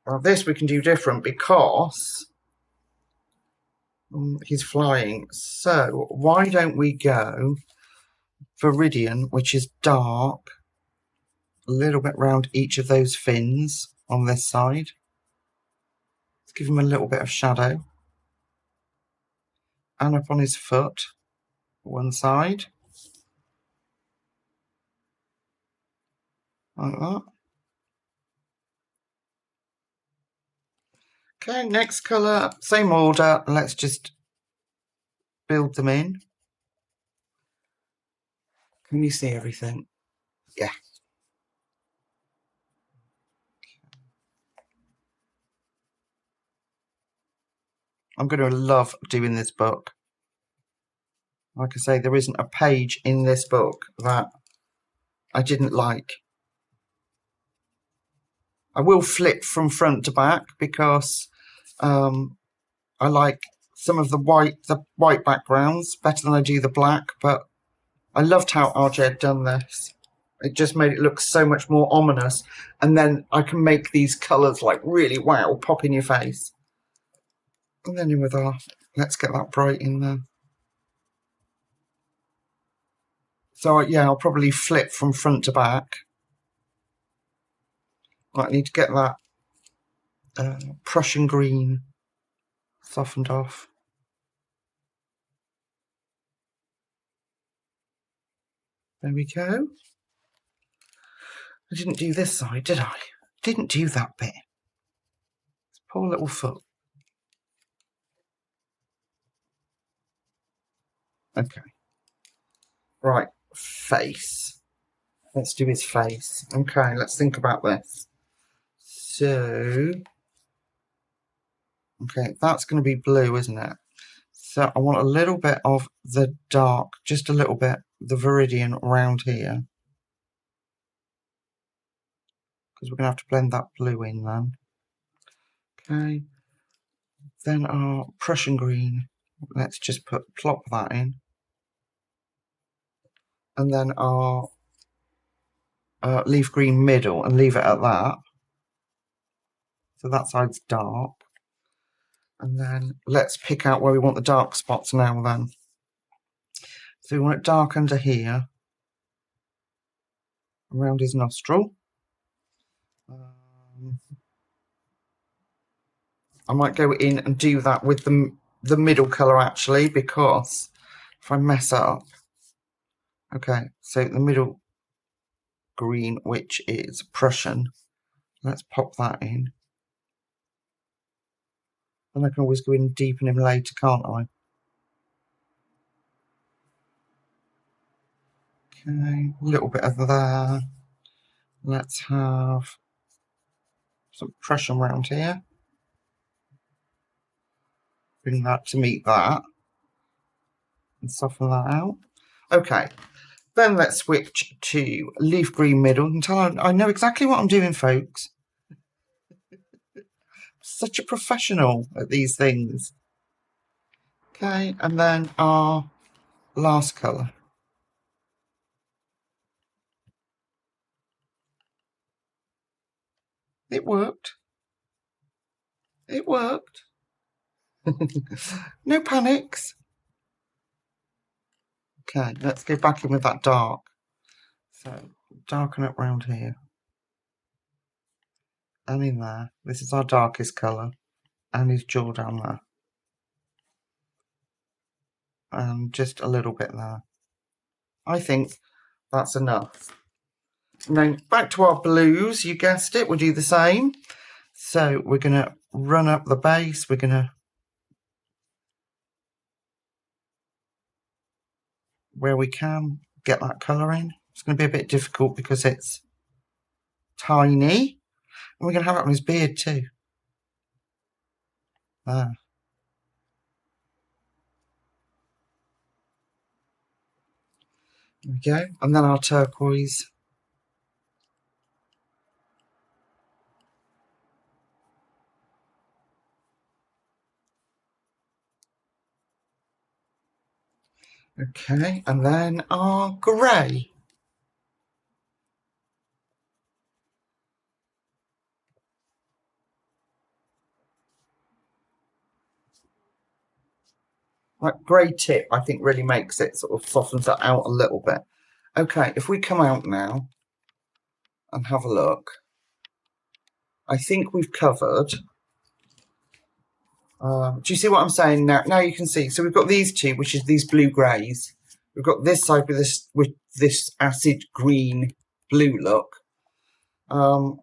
Well, this we can do different because he's flying. So, why don't we go Viridian, which is dark, a little bit round each of those fins on this side. Let's give him a little bit of shadow. And up on his foot, one side. Like that. Okay, next colour, same order. Let's just build them in. Can you see everything? Yeah. I'm going to love doing this book. Like I say, there isn't a page in this book that I didn't like. I will flip from front to back because I like some of the white backgrounds better than I do the black, but I loved how R.J. had done this. It just made it look so much more ominous, and then I can make these colours like really wow, pop in your face. And then in with our, let's get that bright in there. So yeah, I'll probably flip from front to back. I need to get that Prussian green softened off. There we go. I didn't do this side, did I? Didn't do that bit. This poor little foot. Okay. Right, face. Let's do his face. Okay, let's think about this. So, okay, that's going to be blue, isn't it? So I want a little bit of the dark, just a little bit, the viridian around here. Because we're going to have to blend that blue in then. Okay. Then our Prussian green, let's just plop that in. And then our leaf green middle and leave it at that. So that side's dark. And then let's pick out where we want the dark spots now then. So we want it dark under here, around his nostril. I might go in and do that with the middle colour actually, because if I mess up. Okay, so the middle green, which is Prussian, let's pop that in. And I can always go in and deepen him later, can't I? Okay, a little bit of there. Let's have some Prussian around here. Bring that to meet that. And soften that out. Okay, then let's switch to leaf green middle until I know exactly what I'm doing, folks. Such a professional at these things. Okay, and then our last colour. It worked. It worked. No panics. Okay, let's go back in with that dark. So darken up round here. And in there. This is our darkest colour. And his jaw down there. And just a little bit there. I think that's enough. Now back to our blues, you guessed it, we'll do the same. So we're going to run up the base, we're going to where we can get that colour in. It's going to be a bit difficult because it's tiny. And we're going to have it on his beard too. There. There we go. And then our turquoise. Okay, and then our grey. That grey tip, I think, really makes it, sort of softens it out a little bit. Okay, if we come out now and have a look, I think we've covered. Do you see what I'm saying now? Now you can see. So we've got these two, which is these blue greys. We've got this side with this acid green blue look. And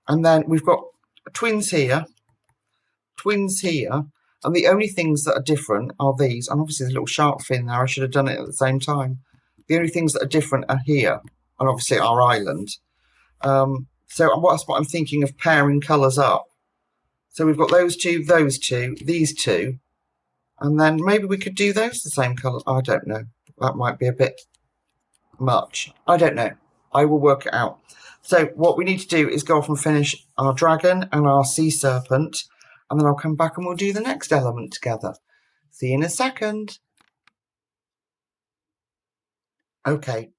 then we've got twins here, and the only things that are different are these. And obviously there's a little shark fin there. I should have done it at the same time. The only things that are different are here, and obviously our island. So that's what I'm thinking of, pairing colours up. So we've got those two, these two, and then maybe we could do those the same colour. I don't know. That might be a bit much. I don't know. I will work it out. So what we need to do is go off and finish our dragon and our sea serpent, and then I'll come back and we'll do the next element together. See you in a second. Okay.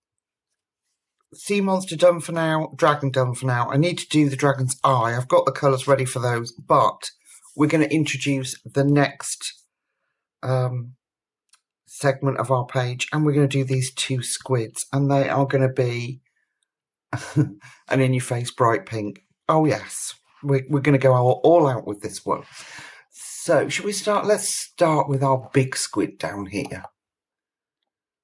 Sea monster done for now, dragon done for now. I need to do the dragon's eye. I've got the colours ready for those, but we're going to introduce the next segment of our page, and we're going to do these two squids, and they are going to be an in-your-face bright pink. Oh yes, we're going to go all out with this one. So should we start? Let's start with our big squid down here.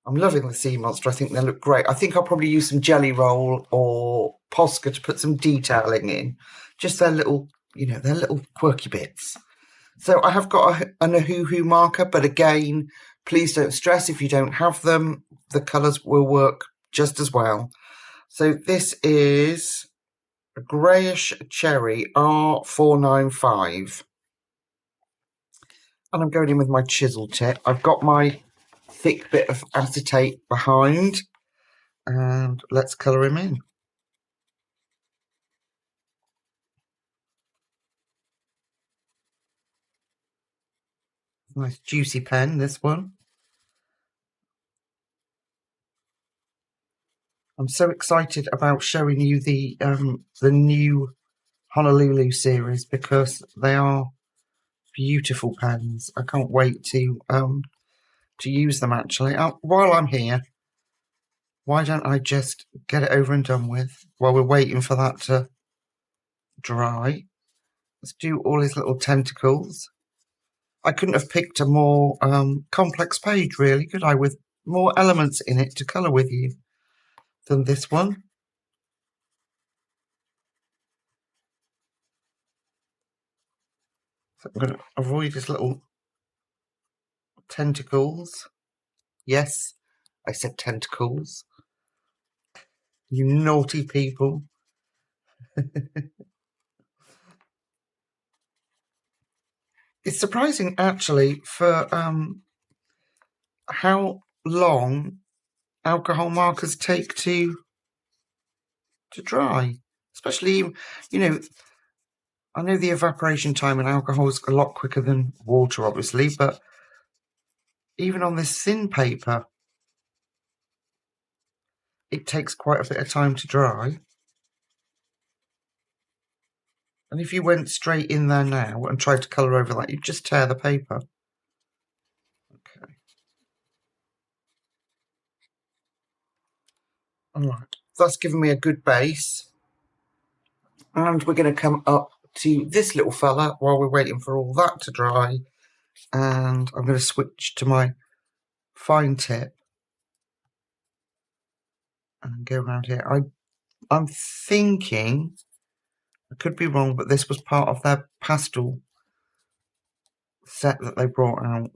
I'm loving the sea monster. I think they look great. I think I'll probably use some jelly roll or Posca to put some detailing in. Just their little, their little quirky bits. So I have got an Ahuhu marker, but again, please don't stress if you don't have them. The colours will work just as well. So this is a greyish cherry R495. And I'm going in with my chisel tip. I've got my thick bit of acetate behind, and let's colour him in. Nice juicy pen, this one. I'm so excited about showing you the new Honolulu series because they are beautiful pens. I can't wait to use them actually. While I'm here, why don't I just get it over and done with while we're waiting for that to dry. Let's do all his little tentacles. I couldn't have picked a more complex page really, could I, with more elements in it to colour with you than this one. So I'm going to avoid his little tentacles. Yes, I said tentacles. You naughty people. It's surprising actually for how long alcohol markers take to dry. Especially, you know, I know the evaporation time in alcohol is a lot quicker than water, obviously, but even on this thin paper, it takes quite a bit of time to dry. And if you went straight in there now and tried to colour over that, you'd just tear the paper. Okay. Alright, that's given me a good base. And we're going to come up to this little fella while we're waiting for all that to dry. And I'm going to switch to my fine tip and go around here. I'm thinking, I could be wrong, but this was part of their pastel set that they brought out.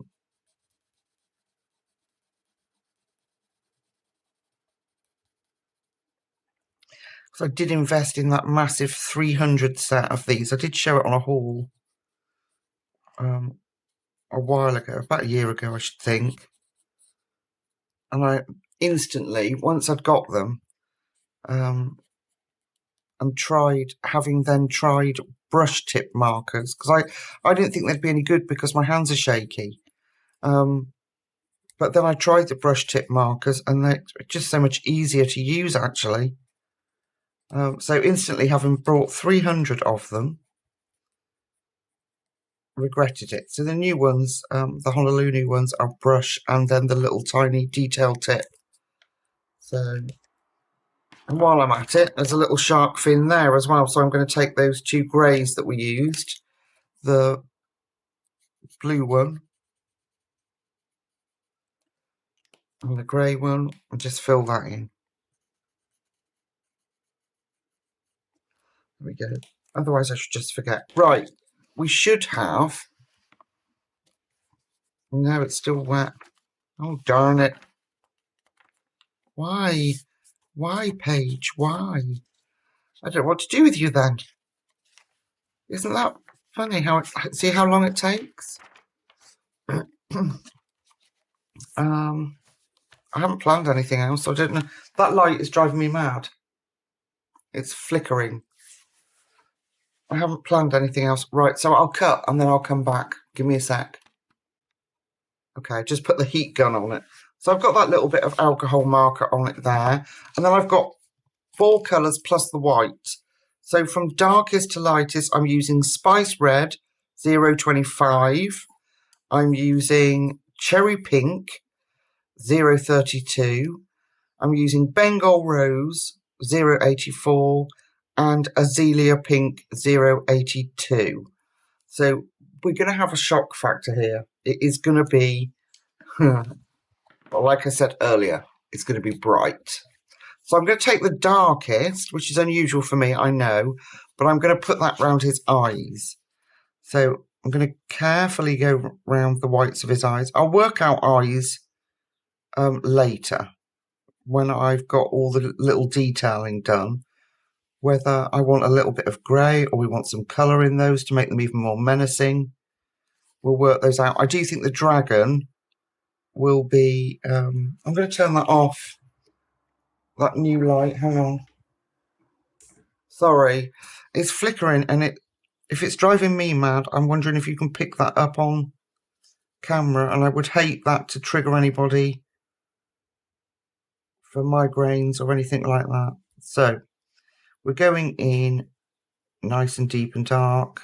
So I did invest in that massive 300 set of these. I did show it on a haul a while ago, about a year ago, I should think. And I instantly, once I'd got them, and having then tried brush tip markers, because I didn't think they'd be any good because my hands are shaky. But then I tried the brush tip markers and they're just so much easier to use actually. So instantly, having brought 300 of them, regretted it. So the new ones, the Honolulu ones, are brush and then the little tiny detail tip. So, and while I'm at it, there's a little shark fin there as well. So I'm going to take those two greys that we used, the blue one and the grey one, and just fill that in. There we go. Otherwise I should just forget. Right, we should have... No, it's still wet. Oh, darn it. Why? Why, Paige? Why? I don't know what to do with you then. Isn't that funny? See how long it takes? I haven't planned anything else. I don't know. That light is driving me mad. It's flickering. I haven't planned anything else. Right, so I'll cut and then I'll come back. Give me a sec. Okay, just put the heat gun on it. So I've got that little bit of alcohol marker on it there. And then I've got 4 colours plus the white. So from darkest to lightest, I'm using Spice Red 025. I'm using Cherry Pink 032. I'm using Bengal Rose 084 and Azalea Pink 082. So we're going to have a shock factor here. It is going to be, well, like I said earlier, it's going to be bright. So I'm going to take the darkest, which is unusual for me, I know, but I'm going to put that round his eyes. So I'm going to carefully go round the whites of his eyes. I'll work out eyes later when I've got all the little detailing done, whether I want a little bit of grey or we want some colour in those to make them even more menacing. we'll work those out. I do think the dragon will be... I'm going to turn that off. That new light. Hang on. Sorry. It's flickering, and if it's driving me mad, I'm wondering if you can pick that up on camera, and I would hate that to trigger anybody for migraines or anything like that. So we're going in nice and deep and dark.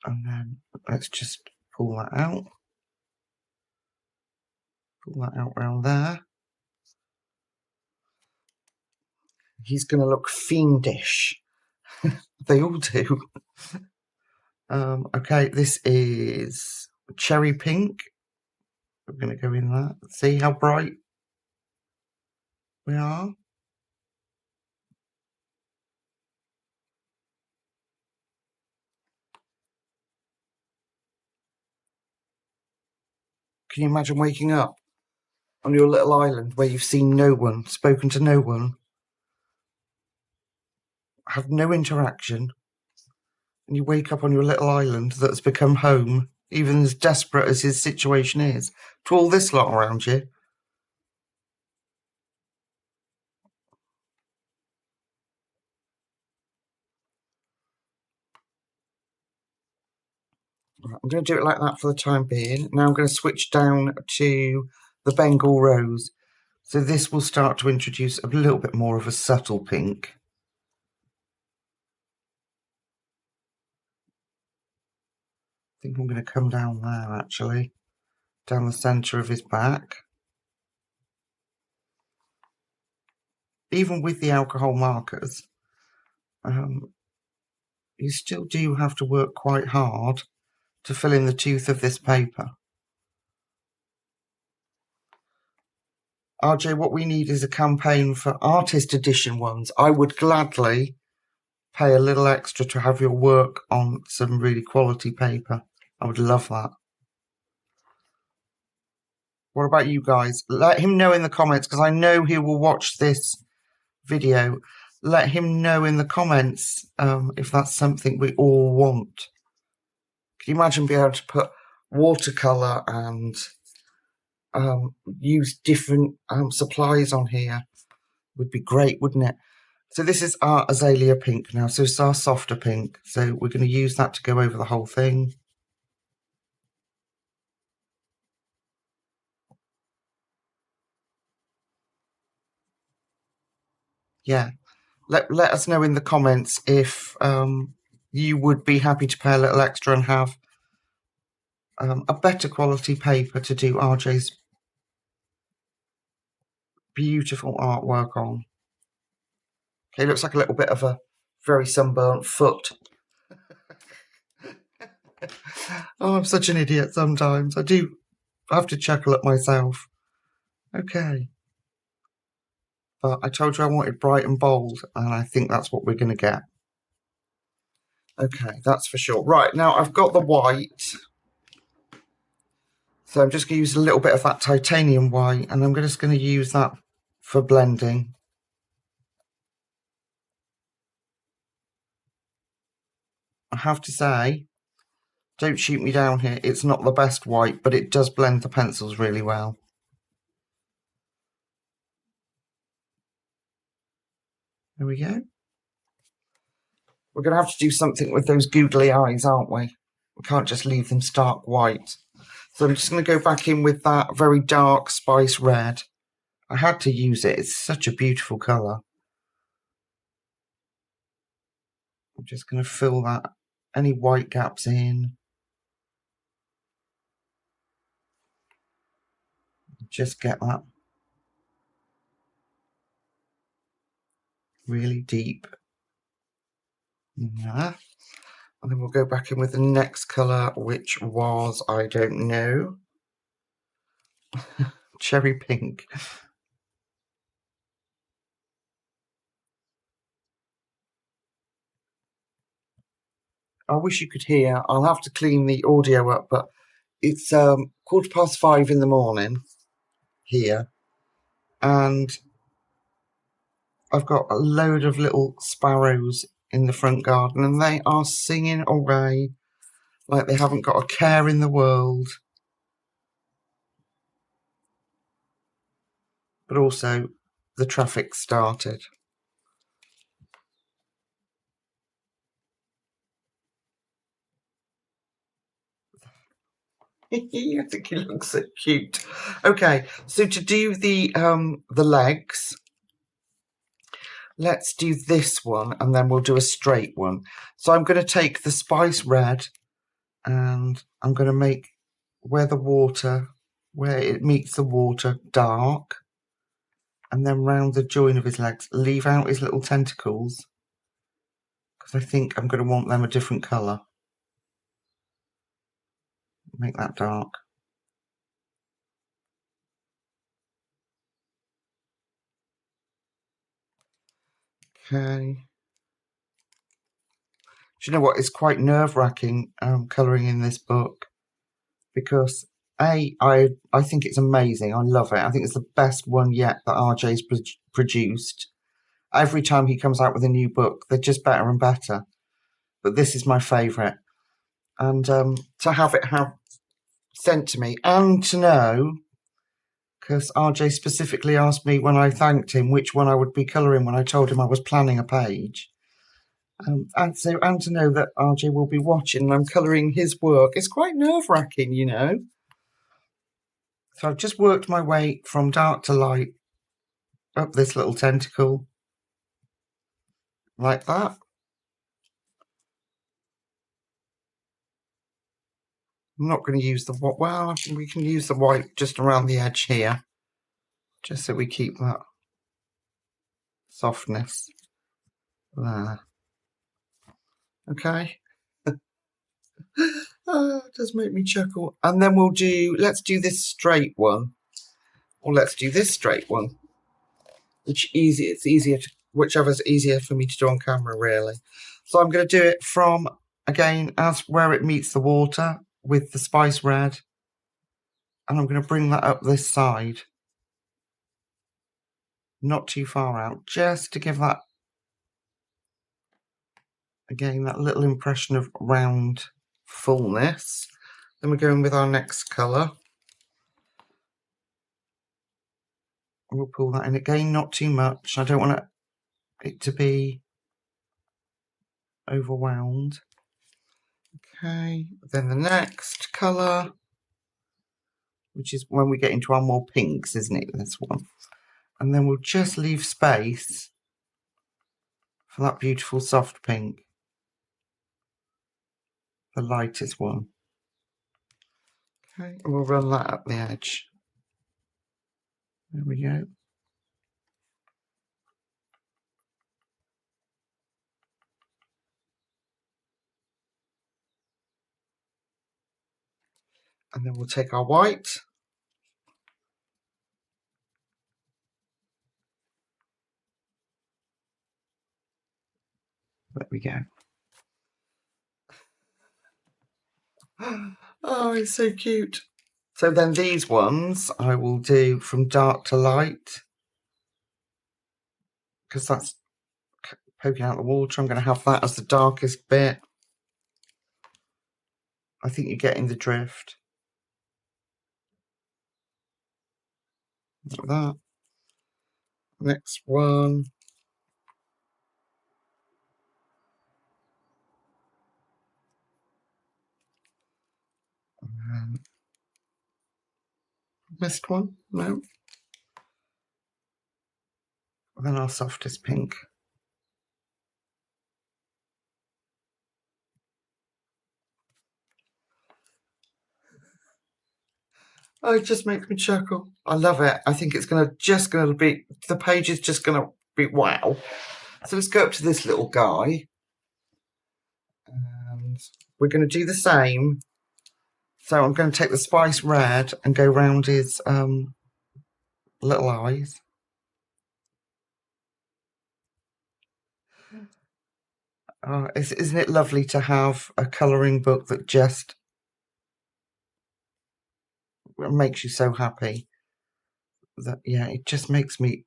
And then let's just pull that out. Pull that out around there. He's going to look fiendish. They all do. Okay, this is cherry pink. We're going to go in that. See how bright we are? Can you imagine waking up on your little island where you've seen no one, spoken to no one, have no interaction, and you wake up on your little island that's become home, even as desperate as his situation is, to all this lot around you? I'm going to do it like that for the time being. Now I'm going to switch down to the Bengal Rose. So this will start to introduce a little bit more of a subtle pink. I think I'm going to come down there, actually, down the centre of his back. Even with the alcohol markers, you still do have to work quite hard to fill in the tooth of this paper. RJ, what we need is a campaign for artist edition ones. I would gladly pay a little extra to have your work on some really quality paper. I would love that. What about you guys? Let him know in the comments, because I know he will watch this video. Let him know in the comments if that's something we all want. Can you imagine being able to put watercolour and use different supplies on here? Would be great, wouldn't it? So this is our azalea pink now. So it's our softer pink. So we're going to use that to go over the whole thing. Yeah. Let us know in the comments if you would be happy to pay a little extra and have a better quality paper to do RJ's beautiful artwork on. Okay, looks like a little bit of a very sunburnt foot. Oh, I'm such an idiot sometimes. I do have to chuckle at myself. Okay. But I told you I wanted bright and bold, and I think that's what we're going to get. Okay, that's for sure. Right, now I've got the white. So I'm just going to use a little bit of that titanium white, and I'm just going to use that for blending. I have to say, don't shoot me down here, it's not the best white, but it does blend the pencils really well. There we go. We're going to have to do something with those googly eyes, aren't we? We can't just leave them stark white. So I'm just going to go back in with that very dark spice red. I had to use it. It's such a beautiful colour. I'm just going to fill that, any white gaps in. Just get that really deep. Yeah. And then we'll go back in with the next colour, which was, I don't know, cherry pink. I wish you could hear. I'll have to clean the audio up, but it's 5:15 in the morning here, and I've got a load of little sparrows in the front garden, and they are singing away like they haven't got a care in the world. But also, the traffic started. I think he looks so cute. Okay, so to do the legs, let's do this one, and then we'll do a straight one. So I'm going to take the spice red, and I'm going to make where it meets the water, dark, and then round the join of his legs, leave out his little tentacles, because I think I'm going to want them a different colour. Make that dark. Okay. Do you know what? It's quite nerve-wracking colouring in this book, because I think it's amazing. I love it. I think it's the best one yet that RJ's produced. Every time he comes out with a new book, they're just better and better. But this is my favourite. And to have it sent to me, and to know, because RJ specifically asked me when I thanked him which one I would be colouring when I told him I was planning a page. And to know that RJ will be watching and I'm colouring his work, it's quite nerve-wracking, you know. So I've just worked my way from dark to light up this little tentacle, like that. I'm not going to use the white. Well, we can use the white just around the edge here, just so we keep that softness there. Okay. Oh, it does make me chuckle. And then let's do this straight one. Or let's do this straight one. It's easier whichever's easier for me to do on camera, really. So I'm going to do it from, again, as where it meets the water with the spice red. And I'm going to bring that up this side. Not too far out, just to give that, again, that little impression of round fullness. Then we're going with our next colour. We'll pull that in again, not too much. I don't want it to be overwhelmed. Okay, then the next colour, which is when we get into our more pinks, isn't it, this one? And then we'll just leave space for that beautiful soft pink, the lightest one. Okay, and we'll run that up the edge. There we go. And then we'll take our white. There we go. Oh, it's so cute. So then these ones I will do from dark to light, because that's poking out the water. I'm going to have that as the darkest bit. I think you're getting the drift. Like that. Next one. Missed one? No. And then our softest pink. Oh, it just makes me chuckle. I love it. I think it's just gonna be, the page is just gonna be wow. So let's go up to this little guy. And we're gonna do the same. So I'm going to take the spice red and go round his little eyes. Isn't it lovely to have a colouring book that just makes you so happy? That, yeah, it just makes me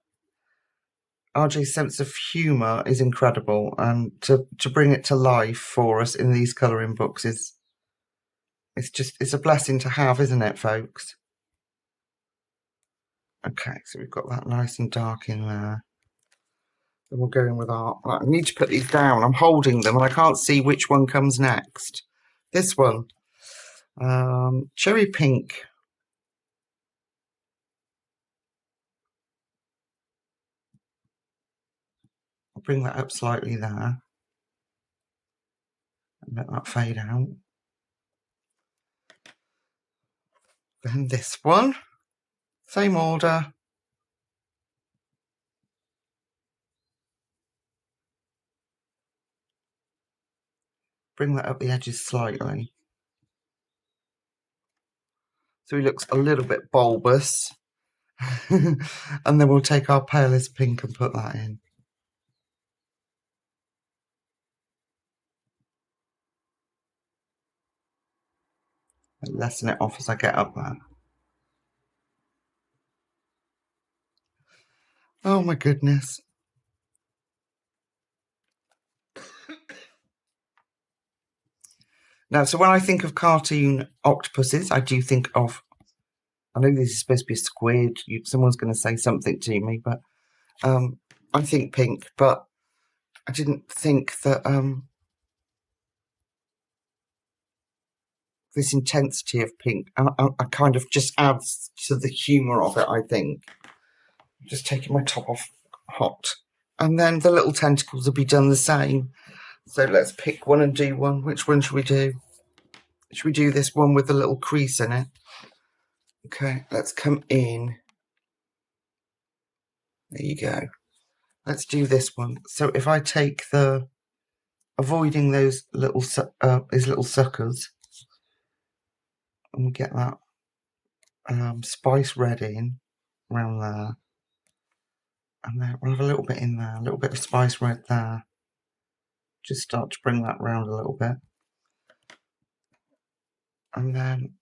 R.J.'s sense of humour is incredible, and to bring it to life for us in these colouring books it's a blessing to have, isn't it, folks? Okay, so we've got that nice and dark in there. Then we'll go in with our... I need to put these down. I'm holding them and I can't see which one comes next. This one. Cherry pink. I'll bring that up slightly there. And let that fade out. Then this one. Same order. Bring that up the edges slightly. So he looks a little bit bulbous. And then we'll take our palest pink and put that in. And lessen it off as I get up there. Oh my goodness. Now, so when I think of cartoon octopuses, I do think of, I know this is supposed to be a squid, someone's going to say something to me, but I think pink, but I didn't think that this intensity of pink, I kind of just adds to the humour of it, I think. Just taking my top off hot. And then the little tentacles will be done the same. So let's pick one and do one. Which one should we do? Should we do this one with the little crease in it? Okay, let's come in. There you go. Let's do this one. So if I take the, avoiding those little suckers, and we get that spice red in around there. And then we'll have a little bit in there, a little bit of spice red there. Just start to bring that round a little bit. And then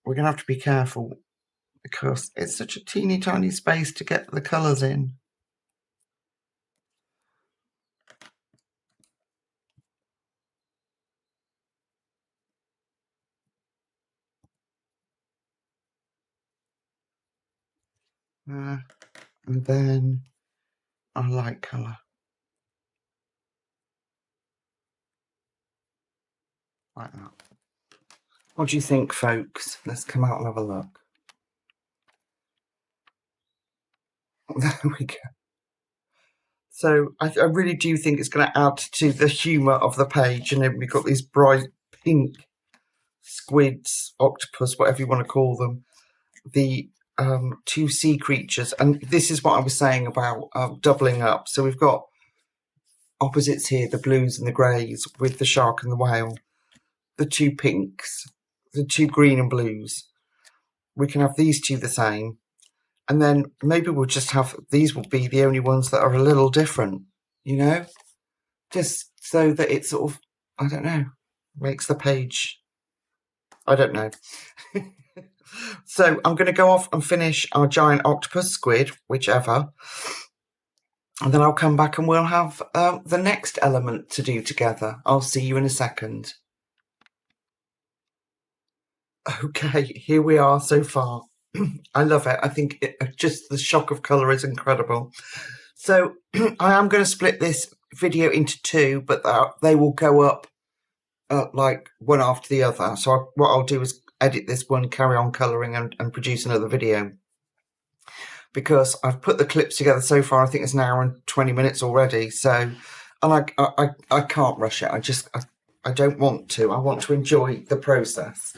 we're going to have to be careful because it's such a teeny tiny space to get the colours in. And then our light colour. Like that. What do you think, folks? Let's come out and have a look. There we go. So I really do think it's going to add to the humour of the page. And then we've got these bright pink squids, octopus, whatever you want to call them. The two sea creatures. And this is what I was saying about doubling up. So we've got opposites here, the blues and the greys, with the shark and the whale. The two pinks, the two green and blues. We can have these two the same. And then maybe we'll just have, these will be the only ones that are a little different, you know? Just so that it sort of, I don't know, makes the page, I don't know. So I'm going to go off and finish our giant octopus, squid, whichever. And then I'll come back and we'll have the next element to do together. I'll see you in a second. Okay, here we are so far. I love it. I think just the shock of colour is incredible. So I am going to split this video into two, but they will go up like one after the other. So what I'll do is edit this one, carry on colouring and produce another video. Because I've put the clips together so far, I think it's an hour and 20 minutes already. So, and I can't rush it. I don't want to. I want to enjoy the process.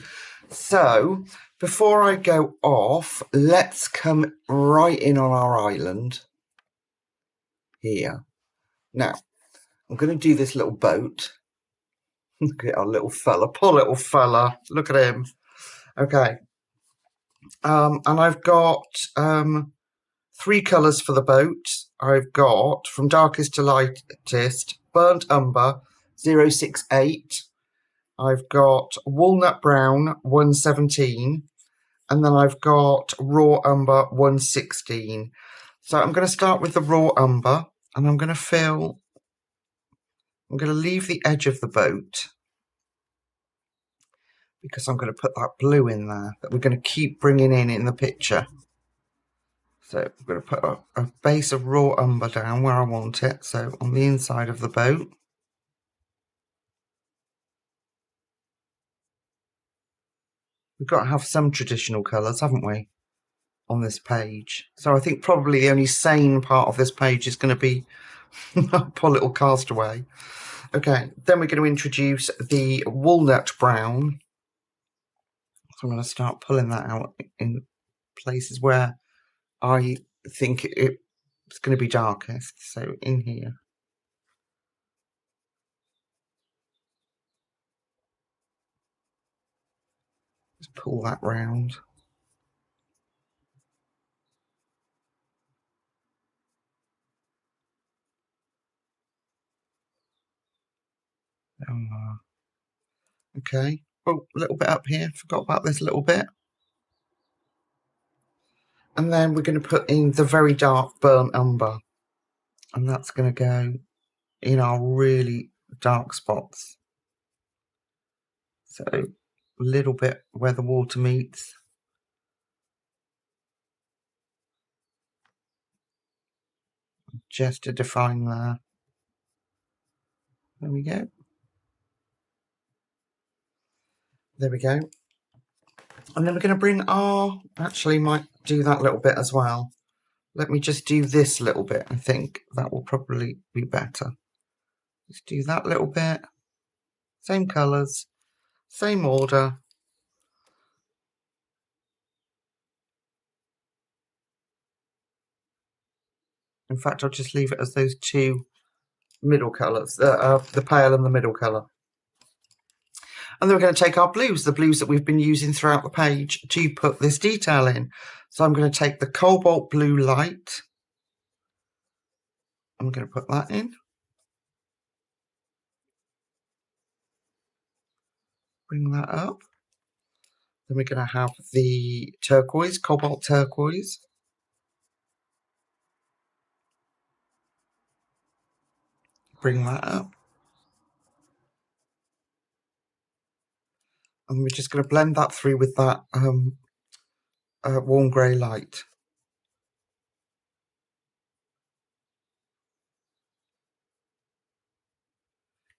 So, before I go off, let's come right in on our island here. Now, I'm going to do this little boat. Look at our little fella. Poor little fella. Look at him. Okay. And I've got 3 colours for the boat. I've got, from darkest to lightest, burnt umber 068. I've got walnut brown 117, and then I've got raw umber 116. So I'm going to start with the raw umber, And I'm going to leave the edge of the boat because I'm going to put that blue in there that we're going to keep bringing in the picture. So I'm going to put a base of raw umber down where I want it, so on the inside of the boat. We've got to have some traditional colours, haven't we, on this page? So I think probably the only sane part of this page is going to be poor little castaway. Okay, then we're going to introduce the walnut brown. So I'm going to start pulling that out in places where I think it's going to be darkest. So in here. Just pull that round. Okay. Oh, a little bit up here. Forgot about this little bit. And then we're going to put in the very dark burnt umber. And that's going to go in our really dark spots. So a little bit where the water meets. Just to define there. There we go. There we go. And then we're going to bring our... Actually, might do that little bit as well. Let me just do this little bit. I think that will probably be better. Just do that little bit. Same colours. Same order. In fact, I'll just leave it as those two middle colours, the pale and the middle colour. And then we're going to take our blues, the blues that we've been using throughout the page to put this detail in. So I'm going to take the cobalt blue light. I'm going to put that in. Bring that up. Then we're going to have the turquoise, cobalt turquoise. Bring that up. And we're just going to blend that through with that warm grey light.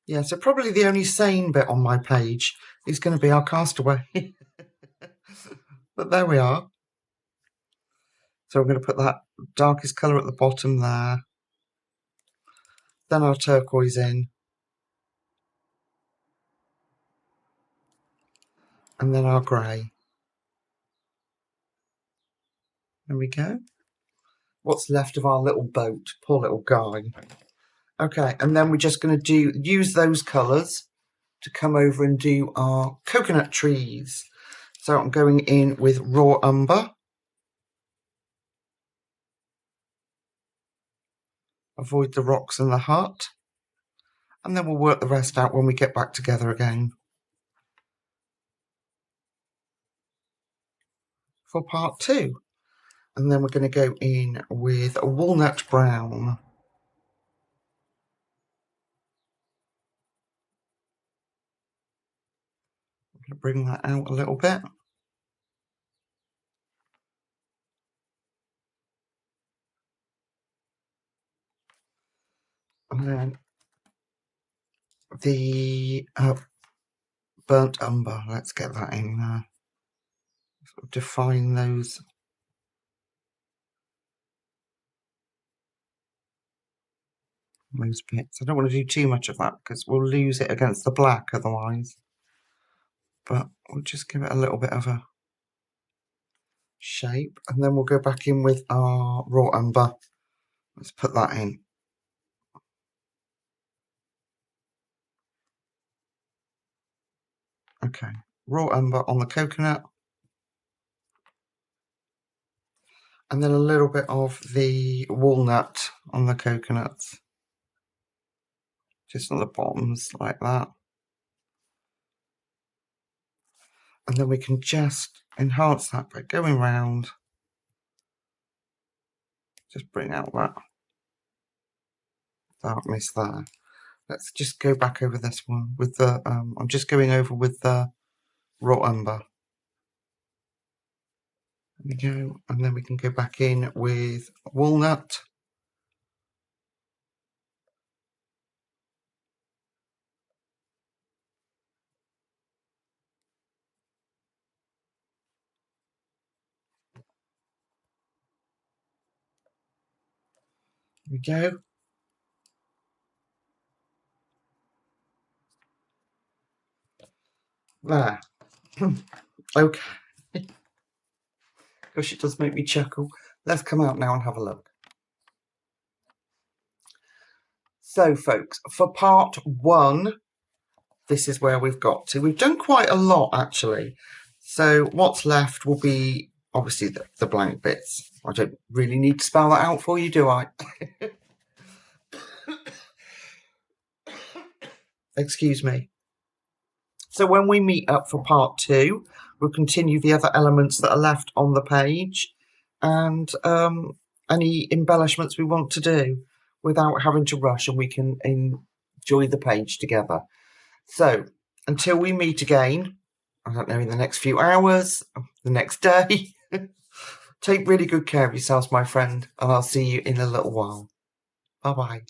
Yeah, so probably the only sane bit on my page is going to be our castaway. But there we are. So I'm going to put that darkest colour at the bottom there. Then our turquoise in. And then our grey. There we go. What's left of our little boat. Poor little guy. Okay, and then we're just going to use those colours to come over and do our coconut trees. So I'm going in with raw umber. Avoid the rocks and the hut. And then we'll work the rest out when we get back together again. For part 2. And then we're going to go in with a walnut brown. I'm going to bring that out a little bit. And then the burnt umber, let's get that in there. Sort of define those. Those bits. I don't want to do too much of that because we'll lose it against the black otherwise. But we'll just give it a little bit of a shape. And then we'll go back in with our raw umber. Let's put that in. Okay, raw umber on the coconut. And then a little bit of the walnut on the coconuts. Just on the bottoms like that. And then we can just enhance that by going round. Just bring out that. darkness there. Let's just go back over this one with the, I'm just going over with the raw umber. There we go, and then we can go back in with walnut. There we go. There. Okay. Gosh, it does make me chuckle. Let's come out now and have a look. So, folks, for part 1, this is where we've got to. We've done quite a lot, actually. So what's left will be, obviously, the blank bits. I don't really need to spell that out for you, do I? Excuse me. So when we meet up for part 2, we'll continue the other elements that are left on the page and any embellishments we want to do without having to rush, and we can enjoy the page together. So until we meet again, I don't know, in the next few hours, the next day, take really good care of yourselves, my friend, and I'll see you in a little while. Bye-bye.